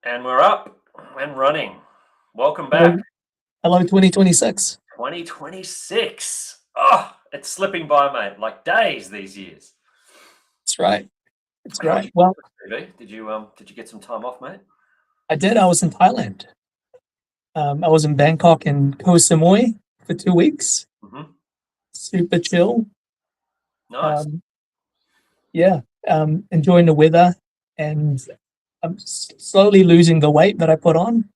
And we're up and running. Welcome Hello, back. hello 2026. 2026. Oh, it's slipping by, mate, like days these years. That's right. That's How was right. Well, your TV? Did you get some time off, mate? I did. I was in Thailand. I was in Bangkok and Koh Samui for 2 weeks. Mm-hmm. Super chill. Nice. Um, yeah, enjoying the weather, and I'm slowly losing the weight that I put on.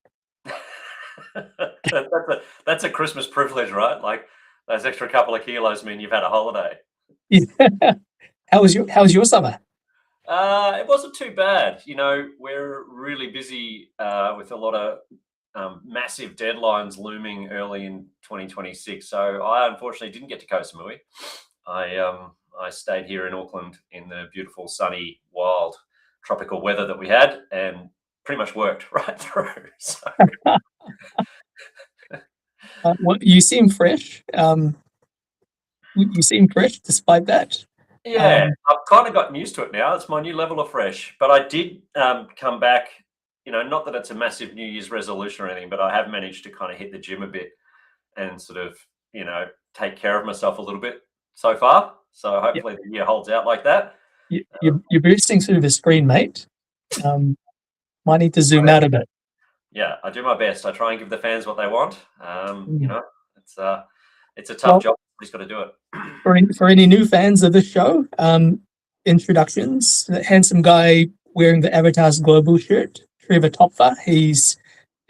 that's a Christmas privilege, right? Like those extra couple of kilos mean you've had a holiday. Yeah. How's your summer? It wasn't too bad. We're really busy with a lot of massive deadlines looming early in 2026. So I unfortunately didn't get to Koh Samui. I stayed here in Auckland in the beautiful, sunny, wild, tropical weather that we had, and pretty much worked right through. So You seem fresh. You seem fresh despite that. yeah, Um, I've kind of gotten used to it now. It's my new level of fresh. But I did come back. Not that it's a massive New Year's resolution or anything, but I have managed to kind of hit the gym a bit and sort of, take care of myself a little bit so far. So yeah, hopefully the year holds out like that. you're bursting through the screen, mate. Um, might need to zoom out a bit. Yeah, I do my best. I try and give the fans what they want. Mm. It's a tough Well, job. Everybody's got to do it. for any new fans of the show, introductions. The handsome guy wearing the Avatars Global shirt, Trevor Topfer. He's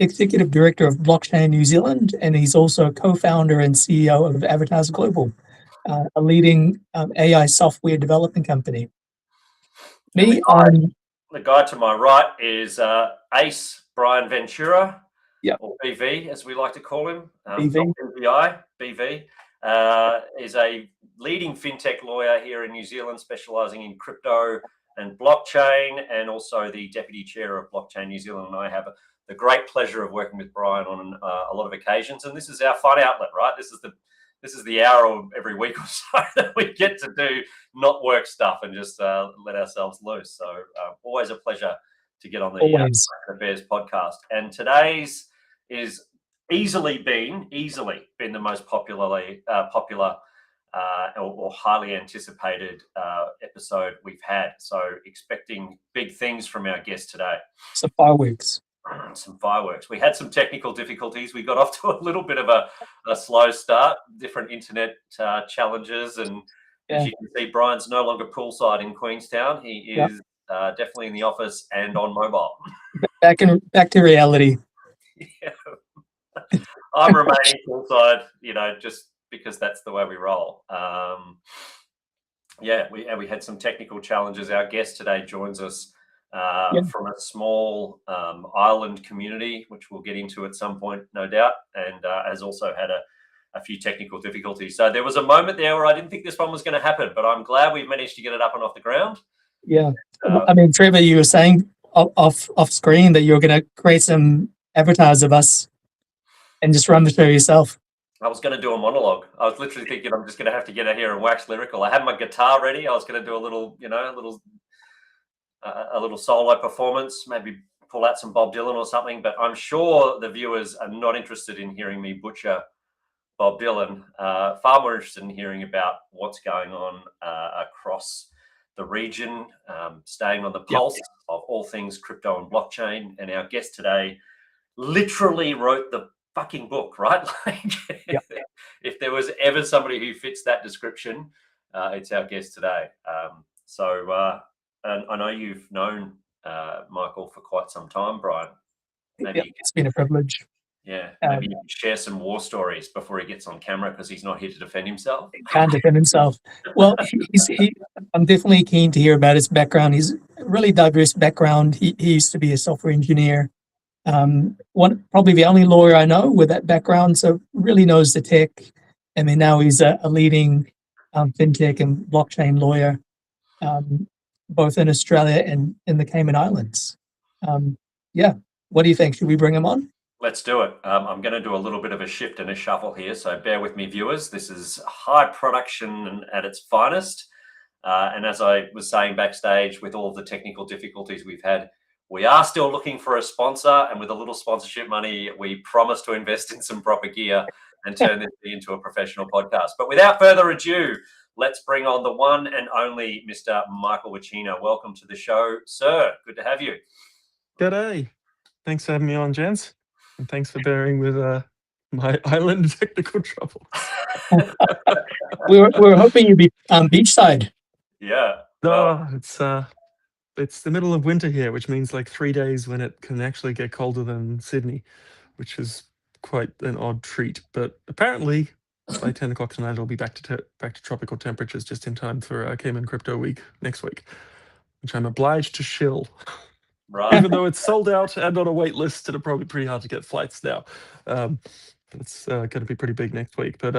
executive director of Blockchain New Zealand, and he's also co-founder and CEO of Avatars Global, a leading AI software development company. And Me, I'm the guy to my right is Ace Brian Ventura, yeah, or BV as we like to call him, not BV. BVI. BV is a leading fintech lawyer here in New Zealand, specialising in crypto and blockchain, and also the deputy chair of Blockchain New Zealand. And I have the great pleasure of working with Brian on a lot of occasions. And this is our fun outlet, right? This is the hour every week or so that we get to do not work stuff and just let ourselves loose. So always a pleasure to get on the Always. Affairs podcast. And today's is easily been the most popular or highly anticipated episode we've had. So expecting big things from our guest today. So fireworks. Some fireworks. We had some technical difficulties. We got off to a little bit of a slow start, different internet challenges. And as Yeah, you can see, Brian's no longer poolside in Queenstown. He yeah. is definitely in the office and on mobile. Back to reality. Yeah. I'm remaining poolside, just because that's the way we roll. We had some technical challenges. Our guest today joins us Yeah. from a small island community, which we'll get into at some point, no doubt, and has also had a few technical difficulties. So there was a moment there where I didn't think this one was going to happen, but I'm glad we've managed to get it up and off the ground. Yeah. Uh, I mean, Trevor, you were saying off screen that you're going to create some avatars of us and just run the show yourself. I was going to do a monologue. I was literally thinking I'm just going to have to get out here and wax lyrical. I had my guitar ready. I was going to do a little solo performance, maybe pull out some Bob Dylan or something. But I'm sure the viewers are not interested in hearing me butcher Bob Dylan. Far more interested in hearing about what's going on across the region, staying on the Yep. pulse of all things crypto and blockchain. And our guest today literally wrote the fucking book, right? Like, Yep. if there was ever somebody who fits that description, it's our guest today. And I know you've known Michael for quite some time, Brian. Yep. It's been a privilege. Maybe you can share some war stories before he gets on camera, because he's not here to defend himself. Can't defend himself. Well, I'm definitely keen to hear about his background. He's a really diverse background. He used to be a software engineer. Probably the only lawyer I know with that background, so really knows the tech. I mean, now he's a leading fintech and blockchain lawyer, both in Australia and in the Cayman Islands. Yeah, what do you think? Should we bring him on? Let's do it. I'm going to do a little bit of a shift and a shuffle here, so bear with me, viewers. This is high production at its finest. And as I was saying backstage, with all of the technical difficulties we've had, We are still looking for a sponsor, and with a little sponsorship money, we promise to invest in some proper gear and turn this into a professional podcast. But without further ado, let's bring on the one and only Mr. Michael Bacina. Welcome to the show, sir. Good to have you. G'day. Thanks for having me on, gents. And thanks for bearing with my island technical troubles. we were hoping you'd be beachside. Yeah. Well, it's the middle of winter here, which means like 3 days when it can actually get colder than Sydney, which is quite an odd treat. But apparently, by 10 o'clock tonight, it'll be back to tropical temperatures just in time for Cayman Crypto Week next week, which I'm obliged to shill. Right. Even though it's sold out and on a wait list, it'll probably be pretty hard to get flights now. It's going to be pretty big next week. But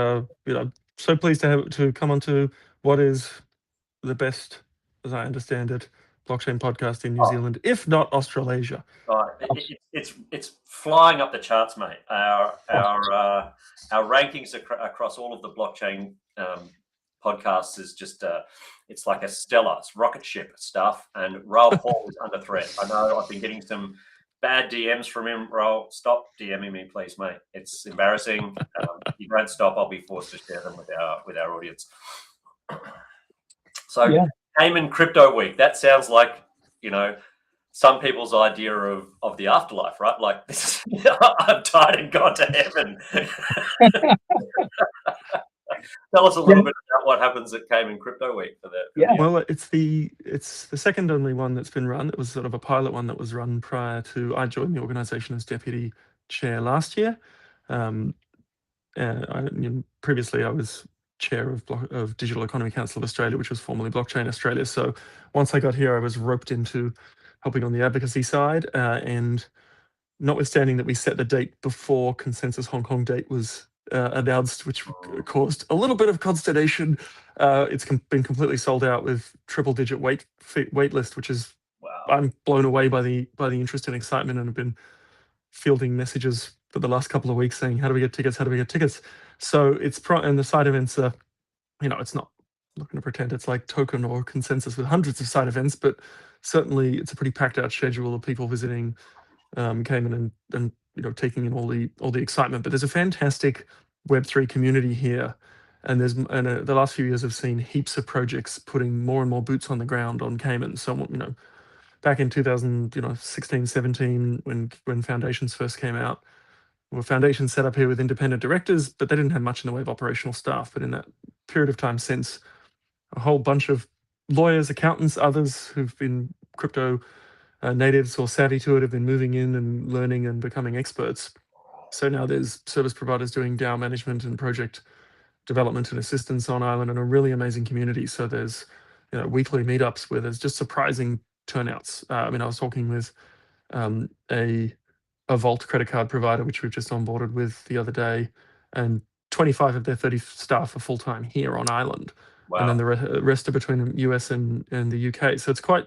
so pleased to come onto what is the best, as I understand it, blockchain podcast in New Zealand, if not Australasia. It's flying up the charts, mate. Our rankings across all of the blockchain podcasts is just it's like a stellar, it's rocket ship stuff, and Raoul Paul is under threat. I know I've been getting some bad DMs from him. Raoul, stop DMing me, please, mate. It's embarrassing. If you don't stop, I'll be forced to share them with our audience. So yeah. Cayman Crypto Week, that sounds like, some people's idea of the afterlife, right? Like, this is, I've died and gone to heaven. Tell us a little bit about what happens at Cayman Crypto Week for that. Yeah. Well, it's the second only one that's been run. It was sort of a pilot one that was run prior to I joined the organisation as deputy chair last year. Previously, I was chair of Digital Economy Council of Australia, which was formerly Blockchain Australia. So once I got here, I was roped into helping on the advocacy side, and notwithstanding that we set the date before Consensus Hong Kong date was announced, which caused a little bit of consternation. It's been completely sold out with triple-digit wait list, which is I'm blown away by the interest and excitement, and have been fielding messages for the last couple of weeks saying, "How do we get tickets? How do we get tickets?" So and the side events are, it's not. I'm not going to pretend it's like Token or Consensus with hundreds of side events, but certainly it's a pretty packed out schedule of people visiting Cayman and taking in all the excitement. But there's a fantastic Web3 community here, and the last few years I've seen heaps of projects putting more and more boots on the ground on Cayman. So back in 2016, 17, when foundations first came out, foundations set up here with independent directors, but they didn't have much in the way of operational staff. But in that period of time since, a whole bunch of lawyers, accountants, others who've been crypto natives or savvy to it have been moving in and learning and becoming experts. So now there's service providers doing DAO management and project development and assistance on island, and a really amazing community. So there's weekly meetups where there's just surprising turnouts. I was talking with a Vault credit card provider, which we've just onboarded with the other day, and 25 of their 30 staff are full-time here on island. Wow. And then the rest are between the US and the UK. So it's quite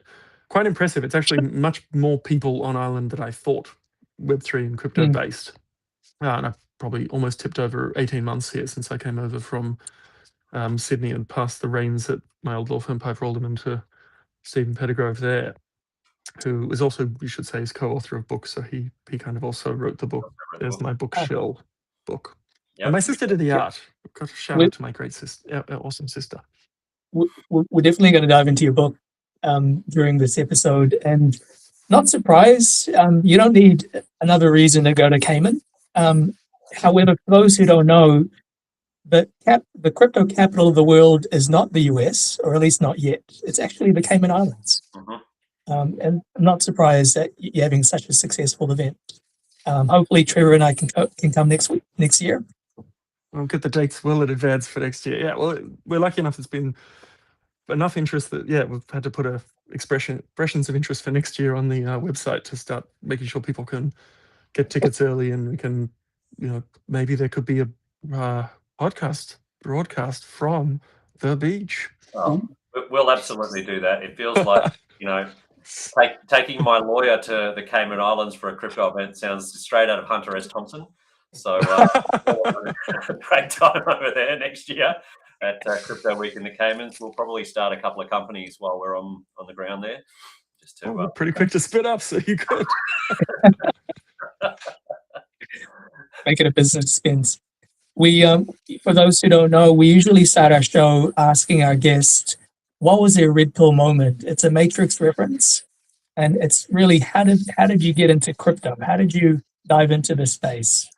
impressive. It's actually much more people on island than I thought, Web3 and crypto based. And I've probably almost tipped over 18 months here since I came over from Sydney and passed the reins at my old law firm, Piper Alderman, to Stephen Pettigrove there, who is also, you should say, is co-author of books. So he kind of also wrote the book. There's my bookshelf book. Yep. And my sister did the art. I've got a shout out to my great sister, awesome sister. We're definitely going to dive into your book during this episode, and not surprised, you don't need another reason to go to Cayman. However, for those who don't know, the crypto capital of the world is not the US, or at least not yet. It's actually the Cayman Islands. And I'm not surprised that you're having such a successful event. Hopefully Trevor and I can come next year. We'll get the dates well in advance for next year. Yeah, well, we're lucky enough. It's been enough interest that we've had to put expressions of interest for next year on the website to start making sure people can get tickets early, and we can, maybe there could be a broadcast from the beach. Oh, we'll absolutely do that. It feels like taking my lawyer to the Cayman Islands for a crypto event sounds straight out of Hunter S. Thompson. So great time over there next year at Crypto Week in the Caymans. We'll probably start a couple of companies while we're on the ground there, Just to we're pretty quick to spit up, so you could. Make it a business spins. We, for those who don't know, we usually start our show asking our guests, what was their red pill moment? It's a Matrix reference. And it's really, how did you get into crypto? How did you dive into this space?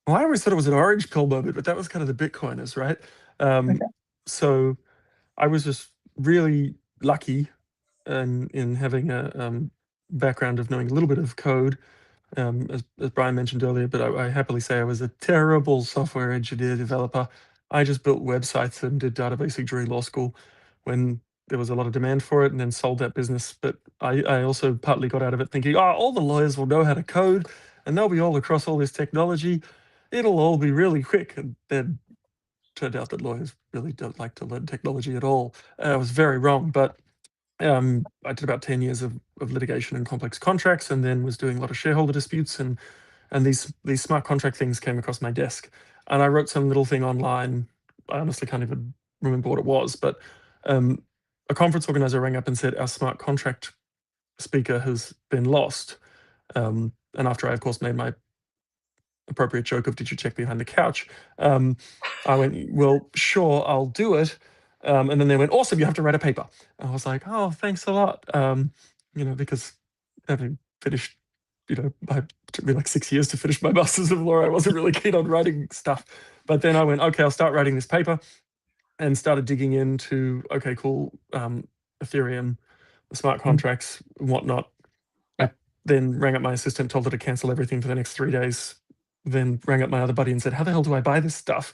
Well, I always thought it was an orange pill moment, but that was kind of the Bitcoiners, right? Okay. So I was just really lucky in having a background of knowing a little bit of code, as Brian mentioned earlier, but I happily say I was a terrible software engineer developer. I just built websites and did databasing during law school when there was a lot of demand for it, and then sold that business. But I also partly got out of it thinking, oh, all the lawyers will know how to code and they'll be all across all this technology. It'll all be really quick. And then turned out that lawyers really don't like to learn technology at all. I was very wrong, but I did about 10 years of litigation and complex contracts, and then was doing a lot of shareholder disputes, and these smart contract things came across my desk, and I wrote some little thing online. I honestly can't even remember what it was, but a conference organizer rang up and said, our smart contract speaker has been lost. And after I, of course, made my appropriate joke of, did you check behind the couch? I went, well, sure, I'll do it. And then they went, awesome, you have to write a paper. And I was like, oh, thanks a lot. Because having finished, it took me like 6 years to finish my Masters of Law. I wasn't really keen on writing stuff. But then I went, okay, I'll start writing this paper, and started digging into, okay, cool, Ethereum, the smart contracts, and whatnot. I then rang up my assistant, told her to cancel everything for the next 3 days, then rang up my other buddy and said, how the hell do I buy this stuff?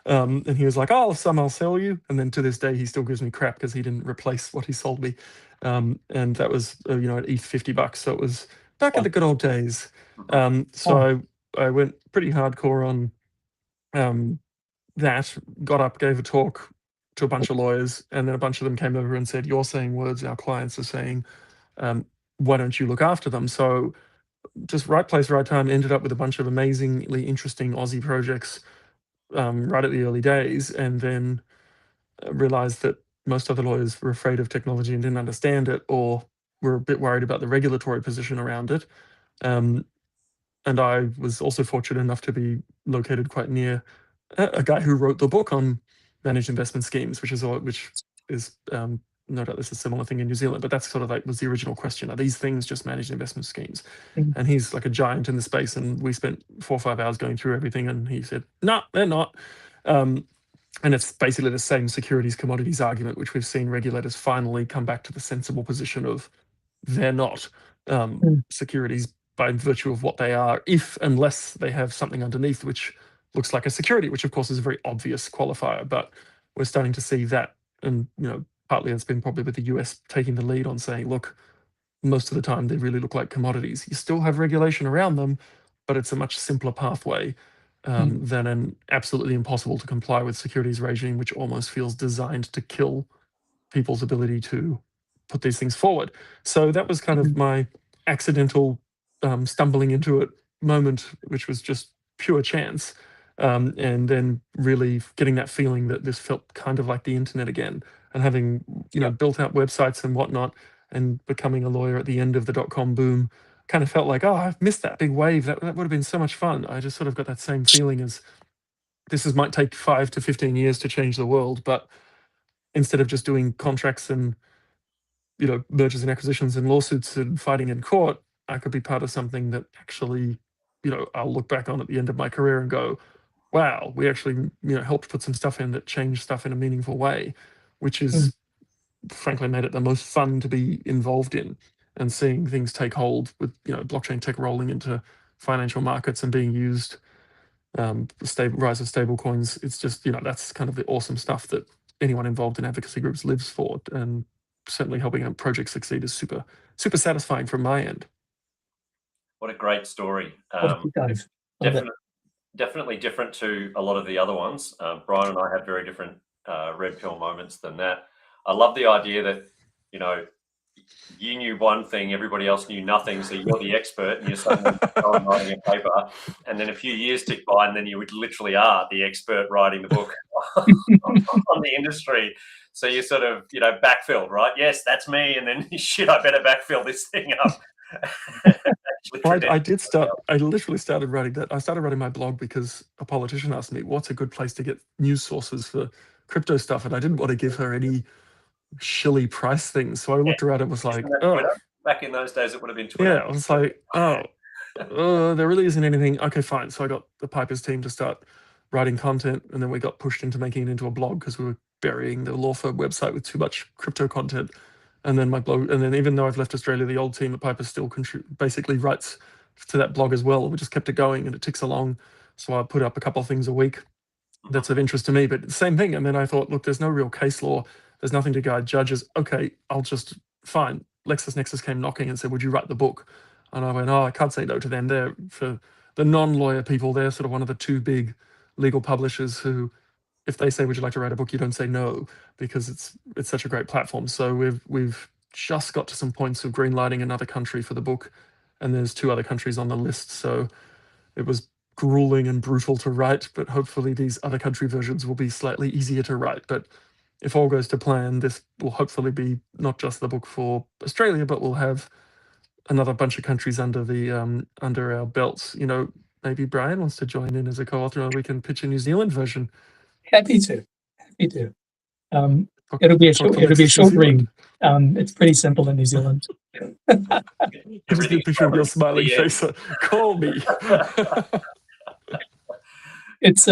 And he was like, oh, some I'll sell you. And then to this day, he still gives me crap because he didn't replace what he sold me. And that was, at ETH $50. So it was back in the good old days. So I went pretty hardcore on that, got up, gave a talk to a bunch of lawyers, and then a bunch of them came over and said, you're saying words our clients are saying, why don't you look after them? So just right place, right time, ended up with a bunch of amazingly interesting Aussie projects right at the early days, and then realized that most other lawyers were afraid of technology and didn't understand it, or were a bit worried about the regulatory position around it. And I was also fortunate enough to be located quite near a guy who wrote the book on managed investment schemes, which is no doubt there's a similar thing in New Zealand, but that's sort of like was the original question: are these things just managed investment schemes? And he's like a giant in the space, and we spent 4 or 5 hours going through everything, and he said, no, they're not. And it's basically the same securities commodities argument, which we've seen regulators finally come back to the sensible position of they're not securities by virtue of what they are, unless they have something underneath which looks like a security, which of course is a very obvious qualifier. But we're starting to see that, and partly it's been probably with the US taking the lead on saying, look, most of the time they really look like commodities. You still have regulation around them, but it's a much simpler pathway than an absolutely impossible to comply with securities regime, which almost feels designed to kill people's ability to put these things forward. So that was kind of my accidental stumbling into it moment, which was just pure chance. And then really getting that feeling that this felt kind of like the internet again, and having built out websites and whatnot, and becoming a lawyer at the end of the .com boom, kind of felt like, oh, I've missed that big wave. That would have been so much fun. I just sort of got that same feeling as might take 5 to 15 years to change the world, but instead of just doing contracts and mergers and acquisitions and lawsuits and fighting in court, I could be part of something that actually, I'll look back on at the end of my career and go, wow, we actually, helped put some stuff in that changed stuff in a meaningful way, which is frankly made it the most fun to be involved in, and seeing things take hold with, blockchain tech rolling into financial markets and being used, the rise of stable coins. It's just, that's kind of the awesome stuff that anyone involved in advocacy groups lives for, and certainly helping a project succeed is super, super satisfying from my end. What a great story. Definitely different to a lot of the other ones. Brian and I had very different red pill moments than that. I love the idea that, you knew one thing, everybody else knew nothing, so you're the expert and you're suddenly writing a paper, and then a few years tick by and then you literally are the expert writing the book on the industry. So you sort of, backfill, right? Yes, that's me. And then, shit, I better backfill this thing up. Well, I literally started writing that. I started writing my blog because a politician asked me, what's a good place to get news sources for crypto stuff? And I didn't want to give her any shilly price things. So I looked around and was like, oh. Back in those days, it would have been Twitter. Yeah, I was like, there really isn't anything. Okay, fine. So I got the Piper's team to start writing content, and then we got pushed into making it into a blog because we were burying the law firm website with too much crypto content. And then my blog, and then even though I've left Australia, the old team at Piper still basically writes to that blog as well. We just kept it going, and it ticks along. So I put up a couple of things a week that's of interest to me. But same thing. And then I thought, look, there's no real case law. There's nothing to guide judges. Okay, I'll just fine. LexisNexis came knocking and said, would you write the book? And I went, I can't say no to them. They're, for the non-lawyer people, they're sort of one of the two big legal publishers who, if they say, would you like to write a book, you don't say no, because it's such a great platform. So we've just got to some points of greenlighting another country for the book, and there's 2 other countries on the list. So it was grueling and brutal to write, but hopefully these other country versions will be slightly easier to write. But if all goes to plan, this will hopefully be not just the book for Australia, but we'll have another bunch of countries under our belts. Maybe Brian wants to join in as a co-author, and we can pitch a New Zealand version. Happy to. It'll be a short read. It's pretty simple in New Zealand. Just a picture of your smiling face. Call me. It's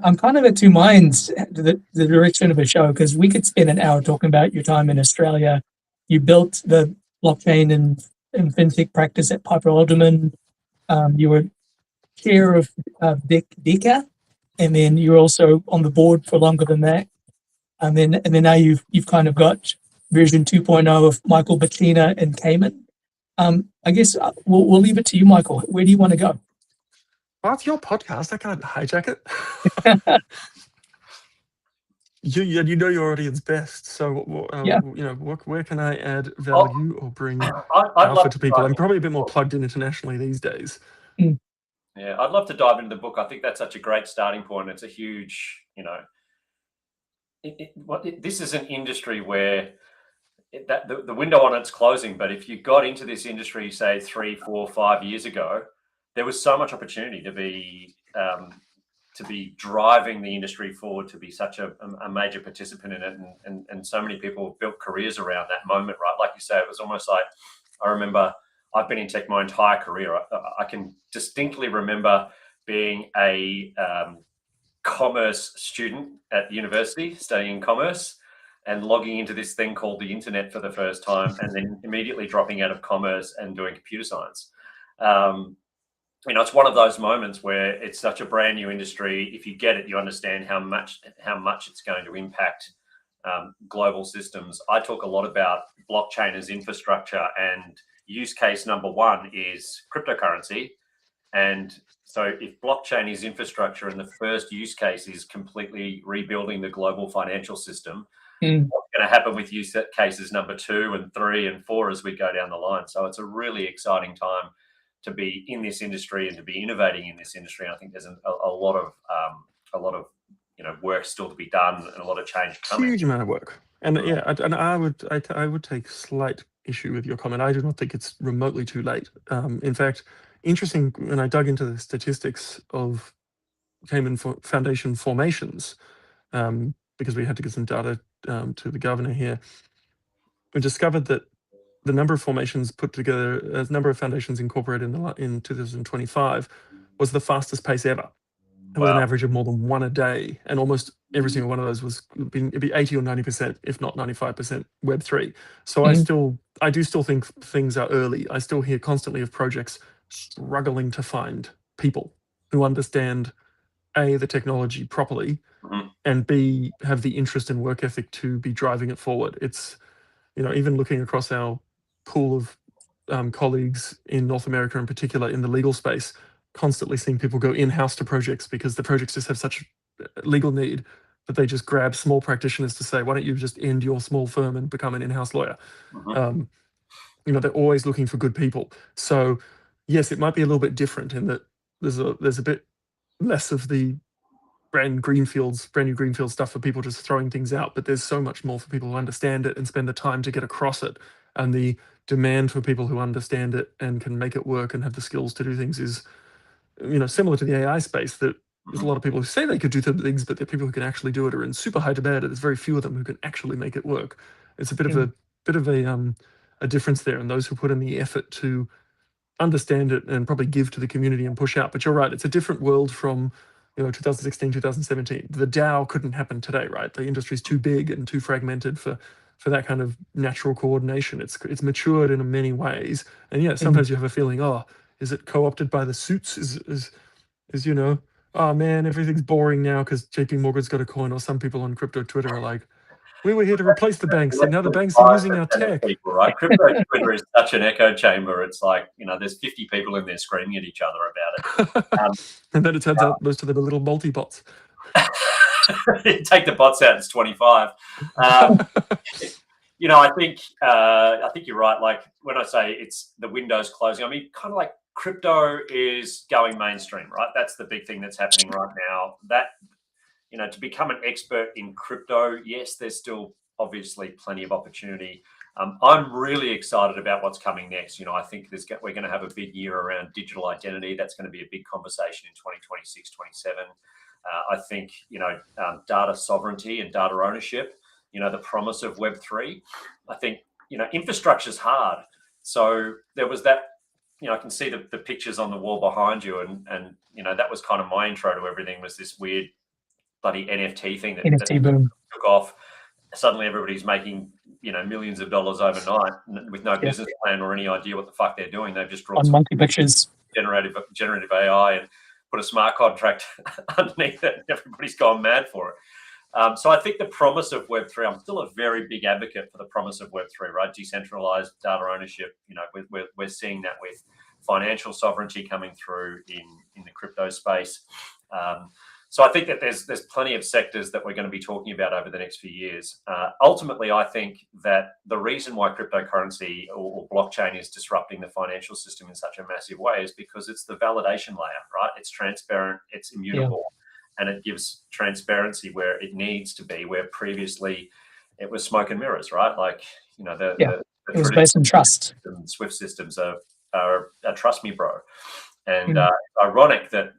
I'm kind of at two minds the direction of a show, because we could spend an hour talking about your time in Australia. You built the blockchain and fintech practice at Piper Alderman. You were chair of DECA, and then you're also on the board for longer than that. And then now you've kind of got version 2.0 of Michael Bacina and Cayman. I guess we'll leave it to you, Michael. Where do you want to go? Well, it's your podcast. I can't hijack it. You know your audience best. So, where can I add value or bring alpha to people? I'm probably a bit more plugged in internationally these days. Yeah, I'd love to dive into the book. I think that's such a great starting point. It's a huge, this is an industry where the window on it's closing. But if you got into this industry, say 3, 4, 5 years ago, there was so much opportunity to be driving the industry forward, to be such a major participant in it, and so many people have built careers around that moment, right? Like you say, it was almost like, I remember I've been in tech my entire career. I can distinctly remember being a commerce student at university, studying commerce, and logging into this thing called the internet for the first time, and then immediately dropping out of commerce and doing computer science. It's one of those moments where it's such a brand new industry. If you get it, you understand how much it's going to impact global systems. I talk a lot about blockchain as infrastructure, and use case number 1 is cryptocurrency. And so if blockchain is infrastructure and the first use case is completely rebuilding the global financial system, what's going to happen with use cases number 2 and 3 and 4 as we go down the line? So it's a really exciting time to be in this industry and to be innovating in this industry. And I think there's a lot of work still to be done, and a lot of change coming. Huge amount of work. And I would take slight issue with your comment. I do not think it's remotely too late. In fact, interesting, when I dug into the statistics of Cayman Foundation formations, because we had to get some data to the governor here, we discovered that the number of formations put together, as number of foundations incorporated in 2025, was the fastest pace ever. It was an average of more than 1 a day, and almost every single one of those it'd be 80 or 90%, if not 95% Web3. So I do still think things are early. I still hear constantly of projects struggling to find people who understand A, the technology properly, and B, have the interest and work ethic to be driving it forward. It's, even looking across our pool of colleagues in North America, in particular in the legal space, constantly seeing people go in-house to projects because the projects just have such legal need that they just grab small practitioners to say, why don't you just end your small firm and become an in-house lawyer? They're always looking for good people. So yes, it might be a little bit different in that there's a bit less of the brand new greenfield stuff for people just throwing things out, but there's so much more for people who understand it and spend the time to get across it. And the demand for people who understand it and can make it work and have the skills to do things is, similar to the AI space, that there's a lot of people who say they could do things, but the people who can actually do it are in super high demand. There's very few of them who can actually make it work. It's a bit of a difference there, and those who put in the effort to understand it and probably give to the community and push out. But you're right, it's a different world from 2016, 2017. The DAO couldn't happen today, right? The industry's too big and too fragmented for that kind of natural coordination. It's matured in many ways, and yeah, sometimes you have a feeling, oh, is it co-opted by the suits? Is oh man, everything's boring now because JP Morgan's got a coin, or some people on crypto Twitter are like, we were here to replace the banks, and now the banks are using our tech. People, right? Crypto Twitter is such an echo chamber. It's like, there's 50 people in there screaming at each other about it. And then it turns out most of them are little multi-bots. Take the bots out, it's 25. I think you're right. Like when I say it's the window's closing, I mean, kind of like crypto is going mainstream, right? That's the big thing that's happening right now. That, to become an expert in crypto, yes, there's still obviously plenty of opportunity. I'm really excited about what's coming next. I think we're going to have a big year around digital identity. That's going to be a big conversation in 2026, 27. I think, data sovereignty and data ownership, the promise of Web3. I think, infrastructure's hard. So there was that, I can see the pictures on the wall behind you, and that was kind of my intro to everything, was this weird bloody NFT thing that boom took off. Suddenly everybody's making, millions of dollars overnight with no business plan or any idea what the fuck they're doing. They've just drawn on monkey pictures, generative AI, and put a smart contract underneath it, and everybody's gone mad for it. So I think the promise of Web3, I'm still a very big advocate for the promise of Web3, right? Decentralized data ownership. We're seeing that with financial sovereignty coming through in the crypto space. So I think that there's plenty of sectors that we're going to be talking about over the next few years. Ultimately, I think that the reason why cryptocurrency or blockchain is disrupting the financial system in such a massive way is because it's the validation layer, right? It's transparent, it's immutable, and it gives transparency where it needs to be, where previously it was smoke and mirrors, right? Like, it was based on trust. SWIFT systems are trust me, bro. And it's ironic that,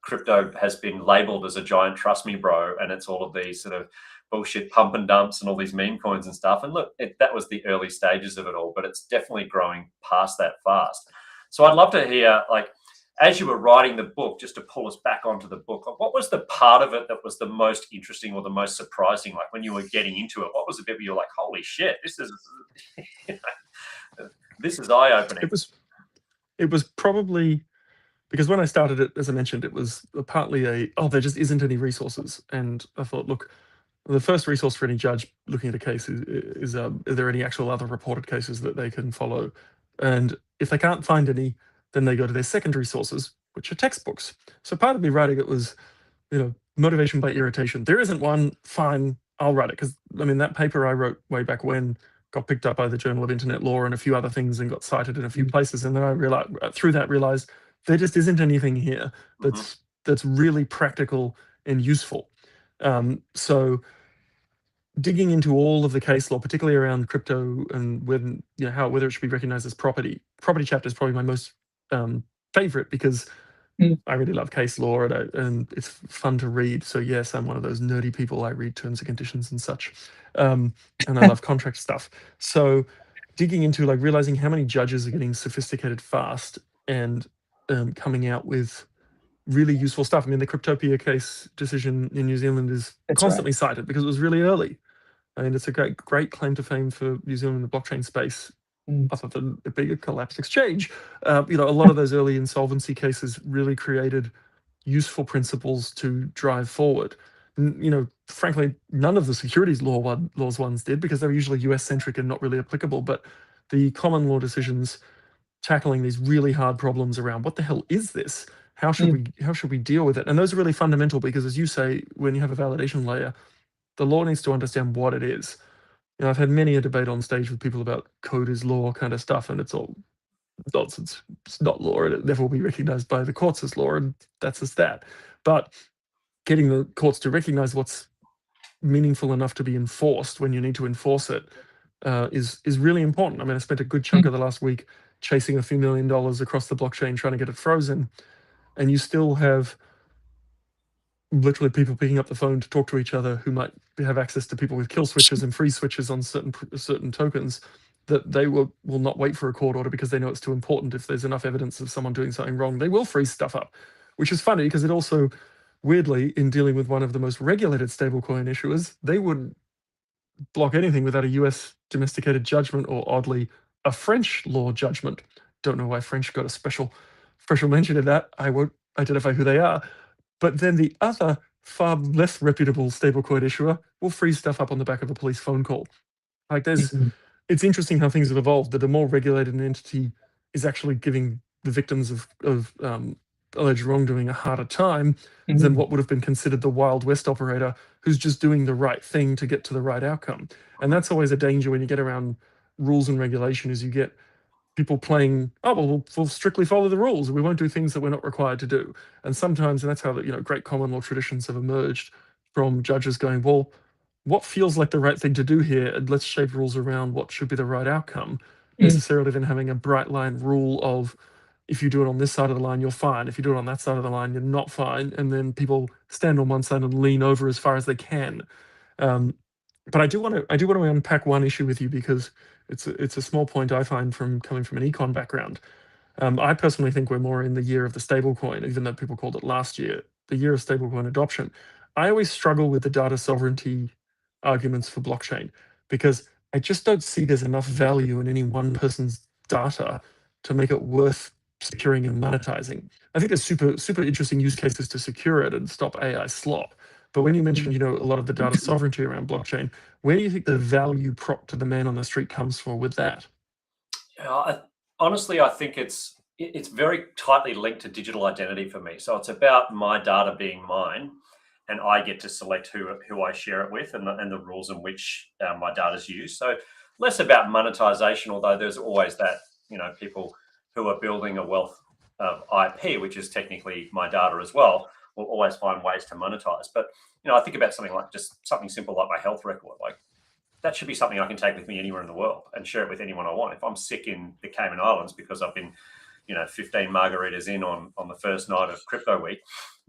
crypto has been labeled as a giant trust me, bro, and it's all of these sort of bullshit pump and dumps and all these meme coins and stuff. And look, that was the early stages of it all, but it's definitely growing past that fast. So I'd love to hear, like, as you were writing the book, just to pull us back onto the book, what was the part of it that was the most interesting or the most surprising? Like when you were getting into it, what was the bit where you're like, holy shit, this is, this is eye-opening? It was probably, because when I started it, as I mentioned, it was partly there just isn't any resources. And I thought, look, the first resource for any judge looking at a case is are there any actual other reported cases that they can follow? And if they can't find any, then they go to their secondary sources, which are textbooks. So part of me writing it was, motivation by irritation. There isn't one, fine, I'll write it. Because, that paper I wrote way back when got picked up by the Journal of Internet Law and a few other things and got cited in a few places. And then I realized there just isn't anything here that's really practical and useful. So digging into all of the case law, particularly around crypto and whether it should be recognized as property chapter is probably my most favorite, because I really love case law and it's fun to read. So yes, I'm one of those nerdy people. I read terms and conditions and such, and I love contract stuff. So digging into realizing how many judges are getting sophisticated fast and coming out with really useful stuff. The Cryptopia case decision in New Zealand is constantly cited because it was really early. It's a great claim to fame for New Zealand in the blockchain space, other than it being a collapsed exchange. A lot of those early insolvency cases really created useful principles to drive forward. Frankly, none of the securities laws ones did, because they were usually US-centric and not really applicable. But the common law decisions tackling these really hard problems around what the hell is this? How should we deal with it? And those are really fundamental, because as you say, when you have a validation layer, the law needs to understand what it is. I've had many a debate on stage with people about code is law kind of stuff, and it's all nonsense. It's not law, and it never will be recognized by the courts as law, and that's just that. But getting the courts to recognize what's meaningful enough to be enforced when you need to enforce it is really important. I mean, I spent a good chunk of the last week chasing a few $1 million across the blockchain trying to get it frozen, and you still have literally people picking up the phone to talk to each other who might have access to people with kill switches and free switches on certain tokens, that they will not wait for a court order because they know it's too important. If there's enough evidence of someone doing something wrong, they will freeze stuff up, which is funny because it also, weirdly, in dealing with one of the most regulated stablecoin issuers, they wouldn't block anything without a US domesticated judgment, or oddly, a French law judgment. Don't know why French got a special mention in that. I won't identify who they are. But then the other, far less reputable stablecoin issuer will freeze stuff up on the back of a police phone call. Like it's interesting how things have evolved, that a more regulated entity is actually giving the victims of alleged wrongdoing a harder time than what would have been considered the Wild West operator who's just doing the right thing to get to the right outcome. And that's always a danger when you get around rules and regulation, is you get people playing, oh, well, we'll strictly follow the rules. We won't do things that we're not required to do. And sometimes, and that's how great common law traditions have emerged from judges going, well, what feels like the right thing to do here, and let's shape rules around what should be the right outcome, necessarily than having a bright line rule of, if you do it on this side of the line, you're fine. If you do it on that side of the line, you're not fine. And then people stand on one side and lean over as far as they can. But I do want to unpack one issue with you, because it's a small point I find from coming from an econ background. I personally think we're more in the year of the stablecoin, even though people called it last year, the year of stablecoin adoption. I always struggle with the data sovereignty arguments for blockchain, because I just don't see there's enough value in any one person's data to make it worth securing and monetizing. I think there's super interesting use cases to secure it and stop AI slop. But when you mentioned, a lot of the data sovereignty around blockchain, where do you think the value prop to the man on the street comes from with that? Honestly, I think it's very tightly linked to digital identity for me. So it's about my data being mine, and I get to select who I share it with, and the rules in which my data is used. So less about monetization, although there's always that, people who are building a wealth of IP, which is technically my data as well, will always find ways to monetize. But I think about something simple like my health record. Like, that should be something I can take with me anywhere in the world and share it with anyone I want. If I'm sick in the Cayman Islands because I've been 15 margaritas in on the first night of crypto week,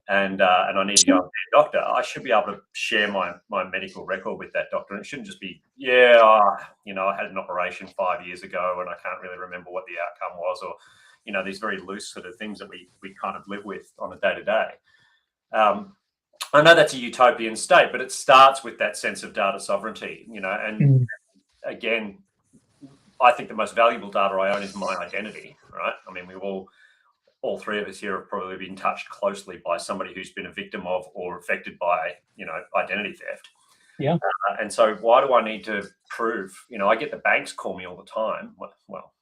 and I need to go to a doctor, I should be able to share my medical record with that doctor. And it shouldn't just be, I had an operation 5 years ago and I can't really remember what the outcome was, or these very loose sort of things that we kind of live with on a day-to-day. I know that's a utopian state, but it starts with that sense of data sovereignty, and again, I think the most valuable data I own is my identity, right? I mean, all three of us here have probably been touched closely by somebody who's been a victim of or affected by, identity theft. Yeah. And so why do I need to prove, I get the banks call me all the time. Well,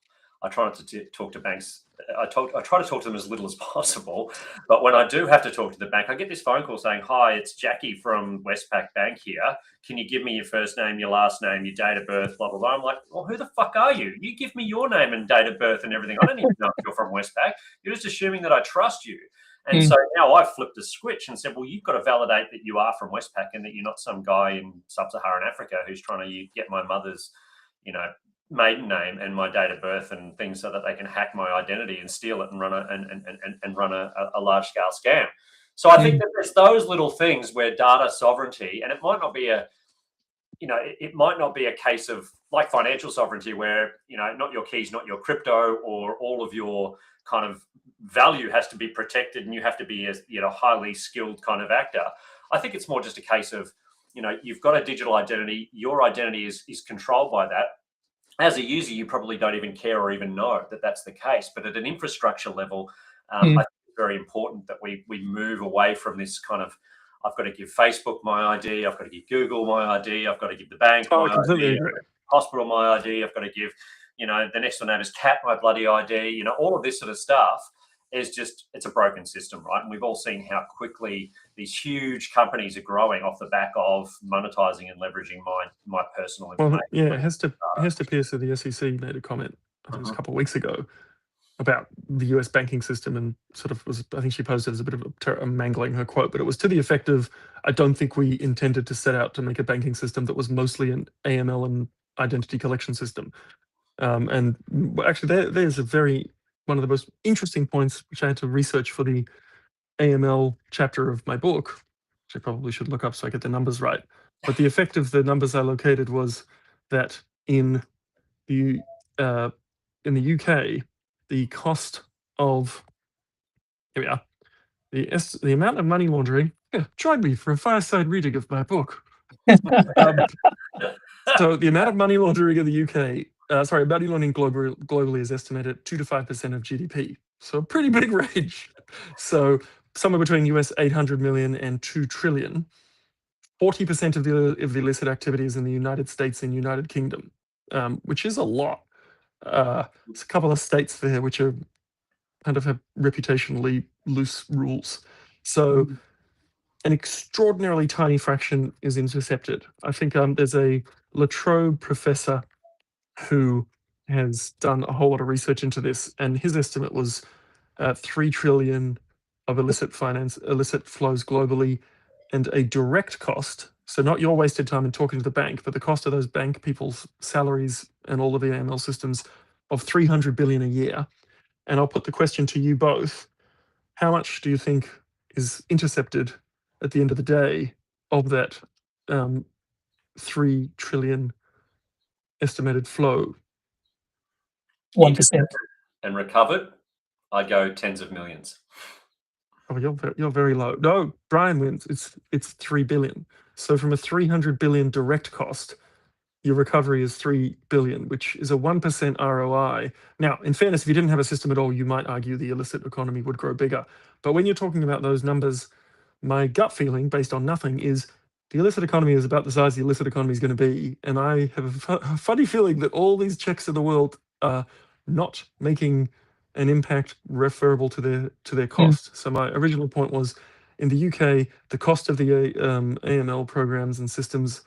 I try not to talk to banks. I try to talk to them as little as possible. But when I do have to talk to the bank, I get this phone call saying, "Hi, it's Jackie from Westpac Bank here. Can you give me your first name, your last name, your date of birth, blah, blah, blah." I'm like, "Well, who the fuck are you? You give me your name and date of birth and everything. I don't need to know if you're from Westpac. You're just assuming that I trust you." And so now I've flipped the switch and said, well, you've got to validate that you are from Westpac and that you're not some guy in sub-Saharan Africa who's trying to get my mother's, maiden name and my date of birth and things so that they can hack my identity and steal it and run a large scale scam. So I think that there's those little things where data sovereignty, and it might not be a case of like financial sovereignty where, not your keys, not your crypto, or all of your kind of value has to be protected and you have to be a highly skilled kind of actor. I think it's more just a case of, you've got a digital identity, your identity is controlled by that. As a user, you probably don't even care or even know that that's the case. But at an infrastructure level, I think it's very important that we move away from this kind of, I've got to give Facebook my ID, I've got to give Google my ID, I've got to give the bank my ID, hospital my ID, I've got to give, the next door neighbor's cat my bloody ID, all of this sort of stuff is just, it's a broken system, right? And we've all seen how quickly these huge companies are growing off the back of monetizing and leveraging my personal information. Well, yeah, Hester Peirce of the SEC made a comment, I think it was a couple of weeks ago, about the US banking system, and sort of was, I think she posed it as a bit of a mangling her quote, but it was to the effect of, I don't think we intended to set out to make a banking system that was mostly an AML and identity collection system. And actually there's one of the most interesting points, which I had to research for the AML chapter of my book, which I probably should look up so I get the numbers right. But the effect of the numbers I located was that in the UK, the cost of, here we are, the amount of money laundering. Yeah, join me for a fireside reading of my book. So the amount of money laundering in the UK, money laundering globally is estimated at 2 to 5% of GDP. So a pretty big range. So somewhere between US 800 million and 2 trillion. 40% of the illicit activity is in the United States and United Kingdom, which is a lot. There's a couple of states there which are kind of have reputationally loose rules. So an extraordinarily tiny fraction is intercepted. I think there's a La Trobe professor who has done a whole lot of research into this, and his estimate was 3 trillion of illicit flows globally, and a direct cost, so not your wasted time in talking to the bank, but the cost of those bank people's salaries and all of the AML systems, of 300 billion a year. And I'll put the question to you both. How much do you think is intercepted at the end of the day of that 3 trillion estimated flow? 1%. And recovered, I go tens of millions. Oh, you're very low. No, Brian wins. It's 3 billion. So from a 300 billion direct cost, your recovery is 3 billion, which is a 1% ROI. Now, in fairness, if you didn't have a system at all, you might argue the illicit economy would grow bigger. But when you're talking about those numbers, my gut feeling, based on nothing, is the illicit economy is about the size the illicit economy is going to be. And I have a funny feeling that all these checks in the world are not making an impact referable to their cost. So my original point was, in the UK, the cost of the AML programs and systems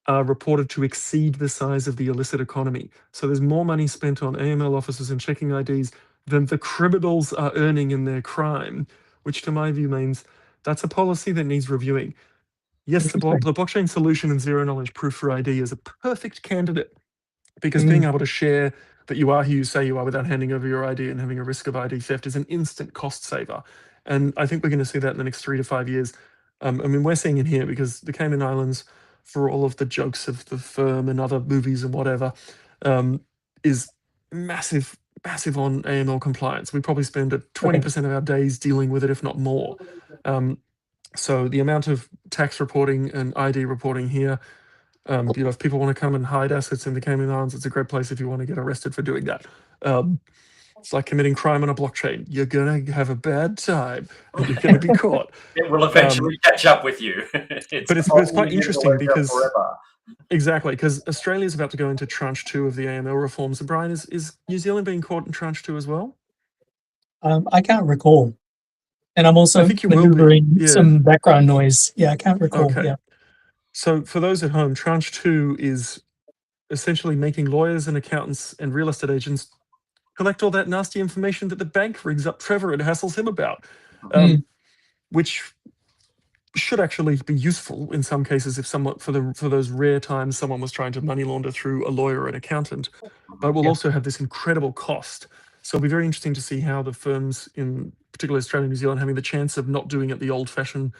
are reported to exceed the size of the illicit economy. So there's more money spent on AML officers and checking IDs than the criminals are earning in their crime, which to my view means that's a policy that needs reviewing. Yes, the blockchain solution and zero knowledge proof for ID is a perfect candidate, because being able to share that you are who you say you are without handing over your ID and having a risk of ID theft is an instant cost saver. And I think we're going to see that in the next 3 to 5 years. I mean, we're seeing it here because the Cayman Islands, for all of the jokes of the firm and other movies and whatever, is massive on AML compliance. We probably spend 20% of our days dealing with it, if not more. So the amount of tax reporting and ID reporting here, if people want to come and hide assets in the Cayman Islands, it's a great place if you want to get arrested for doing that. It's like committing crime on a blockchain. You're going to have a bad time and you're going to be caught. It will eventually catch up with you. But it's quite interesting because exactly, because Australia is about to go into tranche 2 of the AML reforms. And Brian, is New Zealand being caught in tranche 2 as well? I can't recall. And I'm also I think you will maneuvering some background noise. Yeah, I can't recall. Okay. Yeah. So for those at home, tranche 2 is essentially making lawyers and accountants and real estate agents collect all that nasty information that the bank rings up Trevor and hassles him about, which should actually be useful in some cases if someone, for those rare times someone was trying to money launder through a lawyer or an accountant, but will also have this incredible cost. So it'll be very interesting to see how the firms, in particularly Australia and New Zealand, having the chance of not doing it the old-fashioned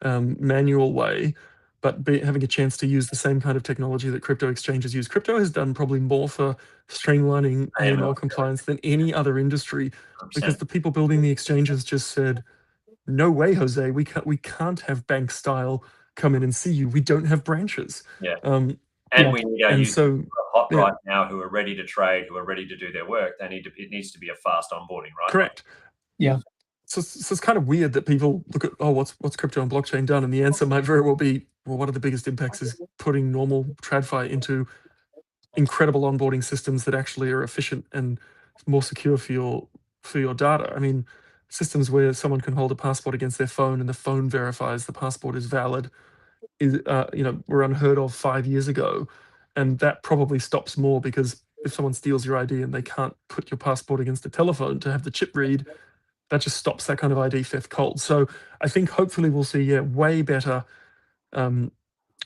manual way, but having a chance to use the same kind of technology that crypto exchanges use. Crypto has done probably more for streamlining AML compliance than any other industry, 100%. because the people building the exchanges just said, no way, Jose, we can't have bank style come in and see you. We don't have branches. Yeah. We need our users who are hot right now, who are ready to trade, who are ready to do their work. It needs to be a fast onboarding, right? Correct. Yeah. So it's kind of weird that people look at, oh, what's crypto and blockchain done? And the answer might very well be, well, one of the biggest impacts is putting normal TradFi into incredible onboarding systems that actually are efficient and more secure for your data. I mean, systems where someone can hold a passport against their phone and the phone verifies the passport is valid were unheard of 5 years ago, and that probably stops more because if someone steals your ID and they can't put your passport against a telephone to have the chip read, that just stops that kind of ID theft cold. So I think hopefully we'll see way better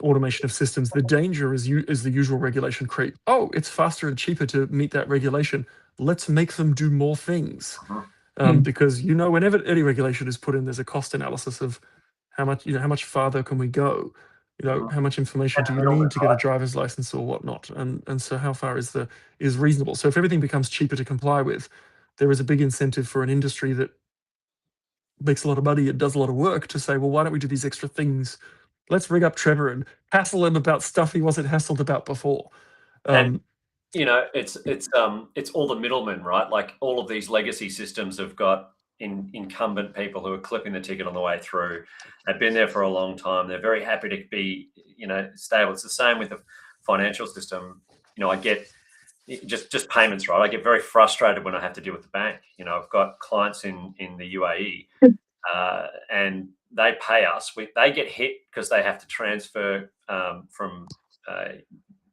automation of systems. The danger is the usual regulation creep. Oh, it's faster and cheaper to meet that regulation. Let's make them do more things. Because whenever any regulation is put in, there's a cost analysis of how much farther can we go. How much information do you need to get a driver's license or whatnot, and so how far is reasonable. So if everything becomes cheaper to comply with, there is a big incentive for an industry that makes a lot of money and does a lot of work to say, well, why don't we do these extra things? Let's rig up Trevor and hassle him about stuff he wasn't hassled about before. And it's all the middlemen, right? Like all of these legacy systems have got incumbent people who are clipping the ticket on the way through. They've been there for a long time. They're very happy to be, stable. It's the same with the financial system. I get just payments, right? I get very frustrated when I have to deal with the bank. I've got clients in the UAE, and they pay us. They get hit because they have to transfer from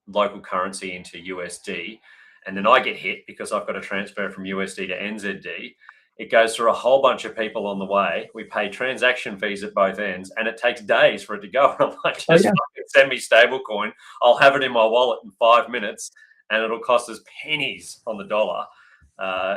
local currency into USD, and then I get hit because I've got to transfer from USD to NZD. It goes through a whole bunch of people on the way. We pay transaction fees at both ends, and it takes days for it to go. And I'm like, just send me stablecoin. I'll have it in my wallet in 5 minutes, and it'll cost us pennies on the dollar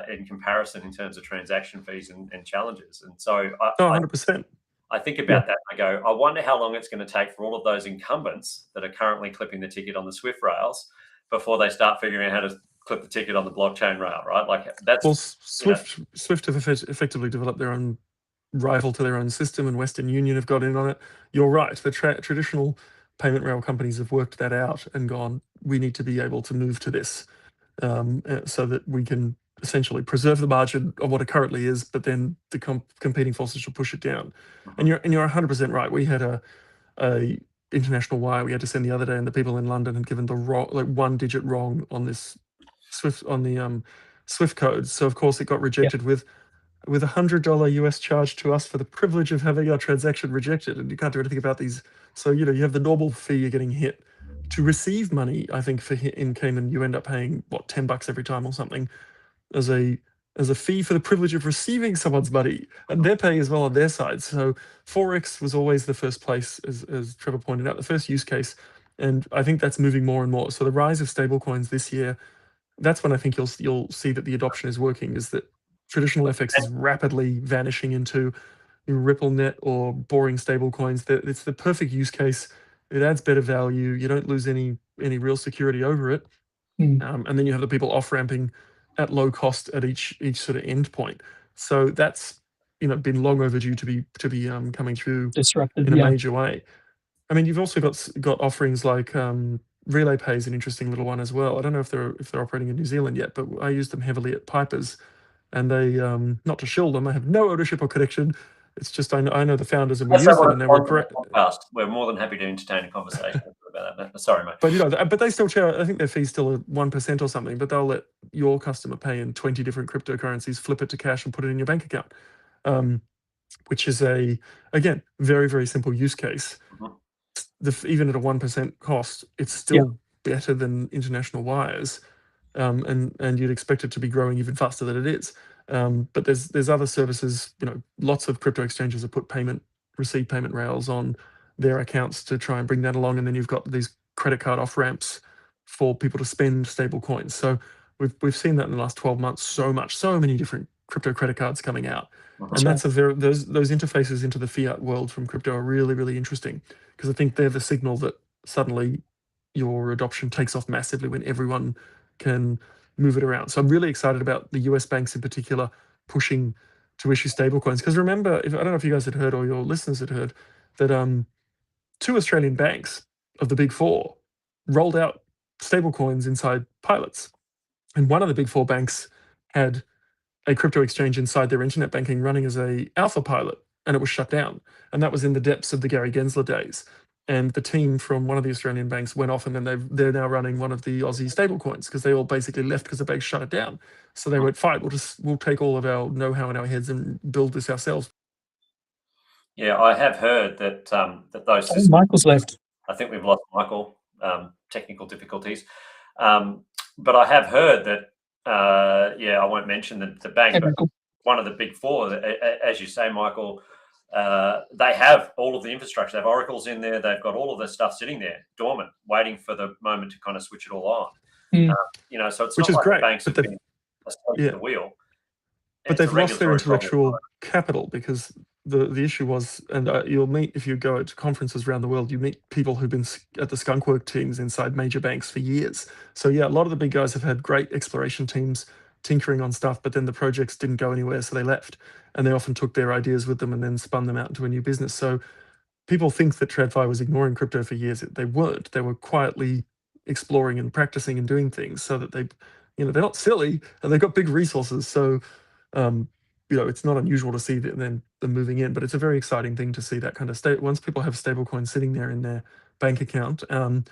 in comparison in terms of transaction fees and challenges. And so 100%. I think about that and I go, I wonder how long it's going to take for all of those incumbents that are currently clipping the ticket on the Swift rails before they start figuring out how to clip the ticket on the blockchain rail, right? Like that's... Well, Swift have effectively developed their own rival to their own system, and Western Union have got in on it. You're right. The traditional payment rail companies have worked that out and gone, we need to be able to move to this so that we can essentially preserve the margin of what it currently is, but then the competing forces will push it down. And you're 100% right. We had a international wire we had to send the other day, and the people in London had given the wrong, like 1 digit wrong on this Swift, on the Swift code. So of course it got rejected with $100 US charge to us for the privilege of having our transaction rejected, and you can't do anything about these. So you have the normal fee you're getting hit. To receive money, I think in Cayman you end up paying what, $10 every time or something as a fee for the privilege of receiving someone's money, and they're paying as well on their side. So Forex was always the first place, as Trevor pointed out, the first use case, and I think that's moving more and more. So the rise of stablecoins this year, that's when I think you'll see that the adoption is working, is that traditional FX is rapidly vanishing into RippleNet or boring stablecoins. It's the perfect use case. It adds better value. You don't lose any real security over it. And then you have the people off-ramping at low cost at each sort of end point. So that's been long overdue to be coming through disrupted in a major way. I mean, you've also got offerings like Relay Pay is an interesting little one as well. I don't know if they're operating in New Zealand yet, but I use them heavily at Piper's, and they not to shill them. I have no ownership or connection. It's just I know the founders and we use them, and they were great. We're more than happy to entertain a conversation about that. Sorry, mate. But they still charge. I think their fee's still 1% or something. But they'll let your customer pay in 20 different cryptocurrencies, flip it to cash, and put it in your bank account, which is again very, very simple use case. Even at a 1% cost, it's still better than international wires, and you'd expect it to be growing even faster than it is. But there's other services. Lots of crypto exchanges have put receive payment rails on their accounts to try and bring that along, and then you've got these credit card off ramps for people to spend stable coins. So we've seen that in the last 12 months. So many different crypto credit cards coming out, and that's those interfaces into the fiat world from crypto are really, really interesting, because I think they're the signal that suddenly your adoption takes off massively when everyone can move it around. So I'm really excited about the US banks in particular pushing to issue stablecoins. Because remember, I don't know if you guys had heard or your listeners had heard that 2 Australian banks of the big 4 rolled out stablecoins inside pilots. And one of the big 4 banks had a crypto exchange inside their internet banking running as a alpha pilot, and it was shut down. And that was in the depths of the Gary Gensler days. And the team from one of the Australian banks went off, and then they're now running one of the Aussie stablecoins, because they all basically left because the bank shut it down. So they went, fine, we'll take all of our know-how in our heads and build this ourselves. Yeah, I have heard that those systems, Michael's left. I think we've lost Michael. Technical difficulties. but I have heard that, I won't mention the bank, but one of the big four, as you say, Michael, they have all of the infrastructure. They have oracles in there. They've got all of their stuff sitting there, dormant, waiting for the moment to kind of switch it all on. So it's which not is like great, the banks have been asleep at the wheel. But they've lost their intellectual capital, because the issue was, and you'll meet, if you go to conferences around the world, you meet people who've been at the skunkwork teams inside major banks for years. So yeah, a lot of the big guys have had great exploration teams tinkering on stuff, but then the projects didn't go anywhere, so they left. And they often took their ideas with them and then spun them out into a new business. So people think that TradFi was ignoring crypto for years. They weren't. They were quietly exploring and practicing and doing things so that they, they're not silly, and they've got big resources. So it's not unusual to see them moving in, but it's a very exciting thing to see that kind of state. Once people have stablecoins sitting there in their bank account, and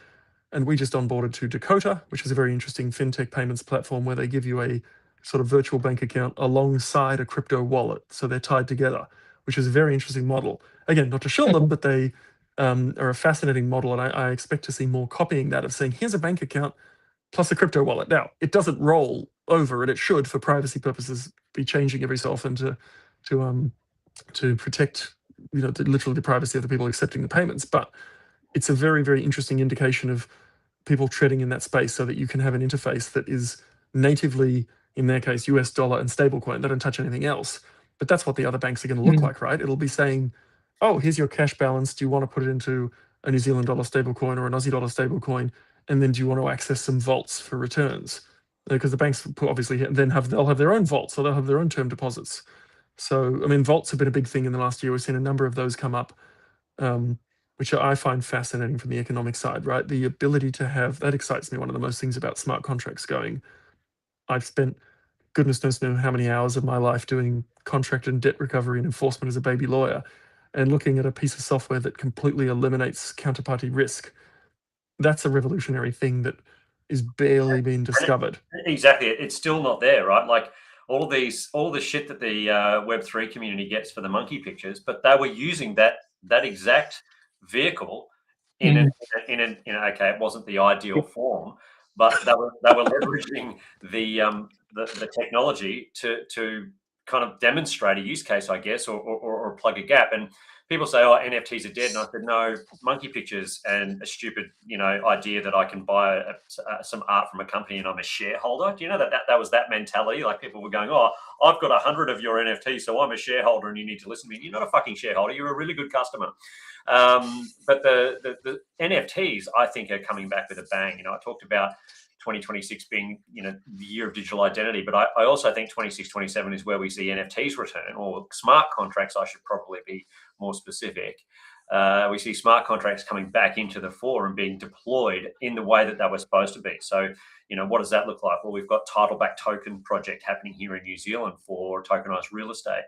we just onboarded to Dakota, which is a very interesting fintech payments platform where they give you a sort of virtual bank account alongside a crypto wallet, so they're tied together, which is a very interesting model. Again, not to shill them, but they are a fascinating model, and I expect to see more copying that, of saying, here's a bank account plus a crypto wallet. Now, it doesn't roll over, and it should, for privacy purposes, be changing every so often to protect, literally the privacy of the people accepting the payments. But it's a very, very interesting indication of people treading in that space, so that you can have an interface that is natively, in their case, US dollar and stablecoin. They don't touch anything else. But that's what the other banks are going to look like, right? It'll be saying, oh, here's your cash balance. Do you want to put it into a New Zealand dollar stablecoin or an Aussie dollar stablecoin? And then do you want to access some vaults for returns? Because the banks obviously then they'll have their own vaults, so they'll have their own term deposits. So, I mean, vaults have been a big thing in the last year. We've seen a number of those come up, which I find fascinating from the economic side, right? The ability to have, that excites me. One of the most things about smart contracts going, I've spent goodness knows how many hours of my life doing contract and debt recovery and enforcement as a baby lawyer, and looking at a piece of software that completely eliminates counterparty risk. That's a revolutionary thing that is barely being discovered. Exactly. It's still not there, right? Like all the shit that the Web3 community gets for the monkey pictures, but they were using that exact vehicle in okay, it wasn't the ideal form, but they were leveraging the technology to kind of demonstrate a use case, I guess, or plug a gap. And people say, oh, NFTs are dead. And I said, no, monkey pictures and a stupid, idea that I can buy some art from a company and I'm a shareholder. Do you know that was that mentality? Like people were going, oh, I've got 100 of your NFTs, so I'm a shareholder and you need to listen to me. You're not a fucking shareholder. You're a really good customer. But the NFTs, I think, are coming back with a bang. I talked about 2026 being, the year of digital identity, but I also think 26, 27 is where we see NFTs return, or smart contracts. I should probably be more specific. We see smart contracts coming back into the fore and being deployed in the way that they were supposed to be. So, what does that look like? Well, we've got title back token project happening here in New Zealand for tokenized real estate.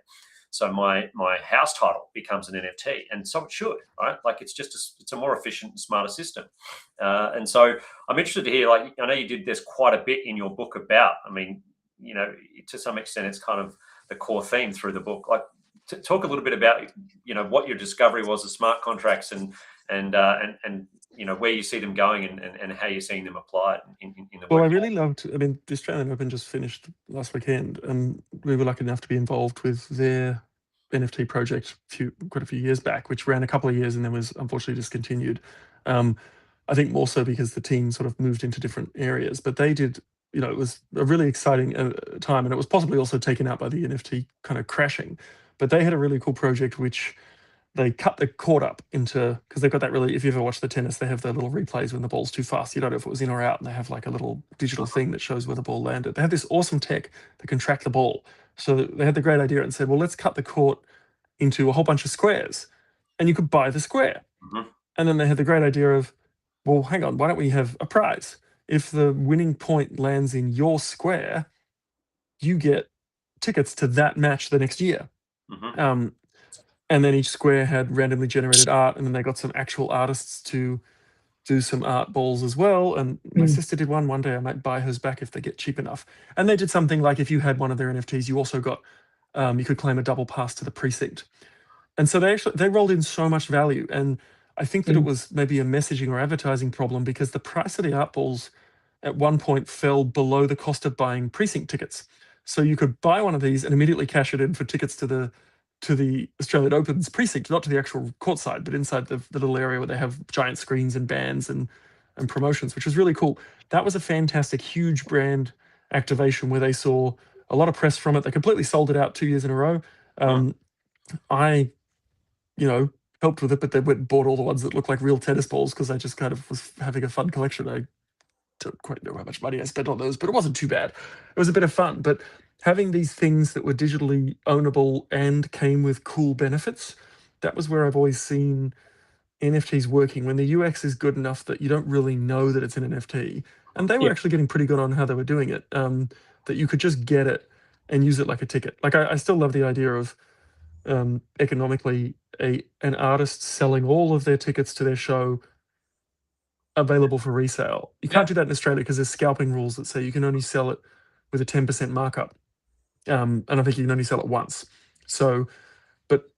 So my house title becomes an NFT, and so it should, right? Like it's a more efficient and smarter system. And so I'm interested to hear, like, I know you did this quite a bit in your book about, I mean, to some extent it's kind of the core theme through the book. Like, talk a little bit about, what your discovery was of smart contracts and where you see them going and how you're seeing them applied in the work. Well, I really loved, I mean, the Australian Open just finished last weekend, and we were lucky enough to be involved with their NFT project quite a few years back, which ran a couple of years and then was unfortunately discontinued. I think more so because the team sort of moved into different areas, but they did, it was a really exciting time, and it was possibly also taken out by the NFT kind of crashing. But they had a really cool project which they cut the court up into, because they've got that really, if you ever watch the tennis, they have the little replays when the ball's too fast. You don't know if it was in or out, and they have like a little digital thing that shows where the ball landed. They have this awesome tech that can track the ball. So they had the great idea and said, well, let's cut the court into a whole bunch of squares, and you could buy the square. Mm-hmm. And then they had the great idea of, well, hang on, why don't we have a prize? If the winning point lands in your square, you get tickets to that match the next year. Mm-hmm. And then each square had randomly generated art, and then they got some actual artists to do some art balls as well. And my sister did one day. I might buy hers back if they get cheap enough. And they did something like, if you had one of their NFTs, you also got, you could claim a double pass to the precinct. And so they rolled in so much value. And I think that it was maybe a messaging or advertising problem, because the price of the art balls at one point fell below the cost of buying precinct tickets. So you could buy one of these and immediately cash it in for tickets to the Australian Open's precinct, not to the actual courtside, but inside the little area where they have giant screens and bands and promotions, which was really cool. That was a fantastic, huge brand activation where they saw a lot of press from it. They completely sold it out 2 years in a row. I, helped with it, but they went and bought all the ones that looked like real tennis balls because I just kind of was having a fun collection. I don't quite know how much money I spent on those, but it wasn't too bad. It was a bit of fun. But having these things that were digitally ownable and came with cool benefits, that was where I've always seen NFTs working, when the UX is good enough that you don't really know that it's an NFT. And they were actually getting pretty good on how they were doing it, that you could just get it and use it like a ticket. Like I still love the idea of economically an artist selling all of their tickets to their show available for resale. You can't do that in Australia because there's scalping rules that say you can only sell it with a 10% markup. And I think you can only sell it once. So, but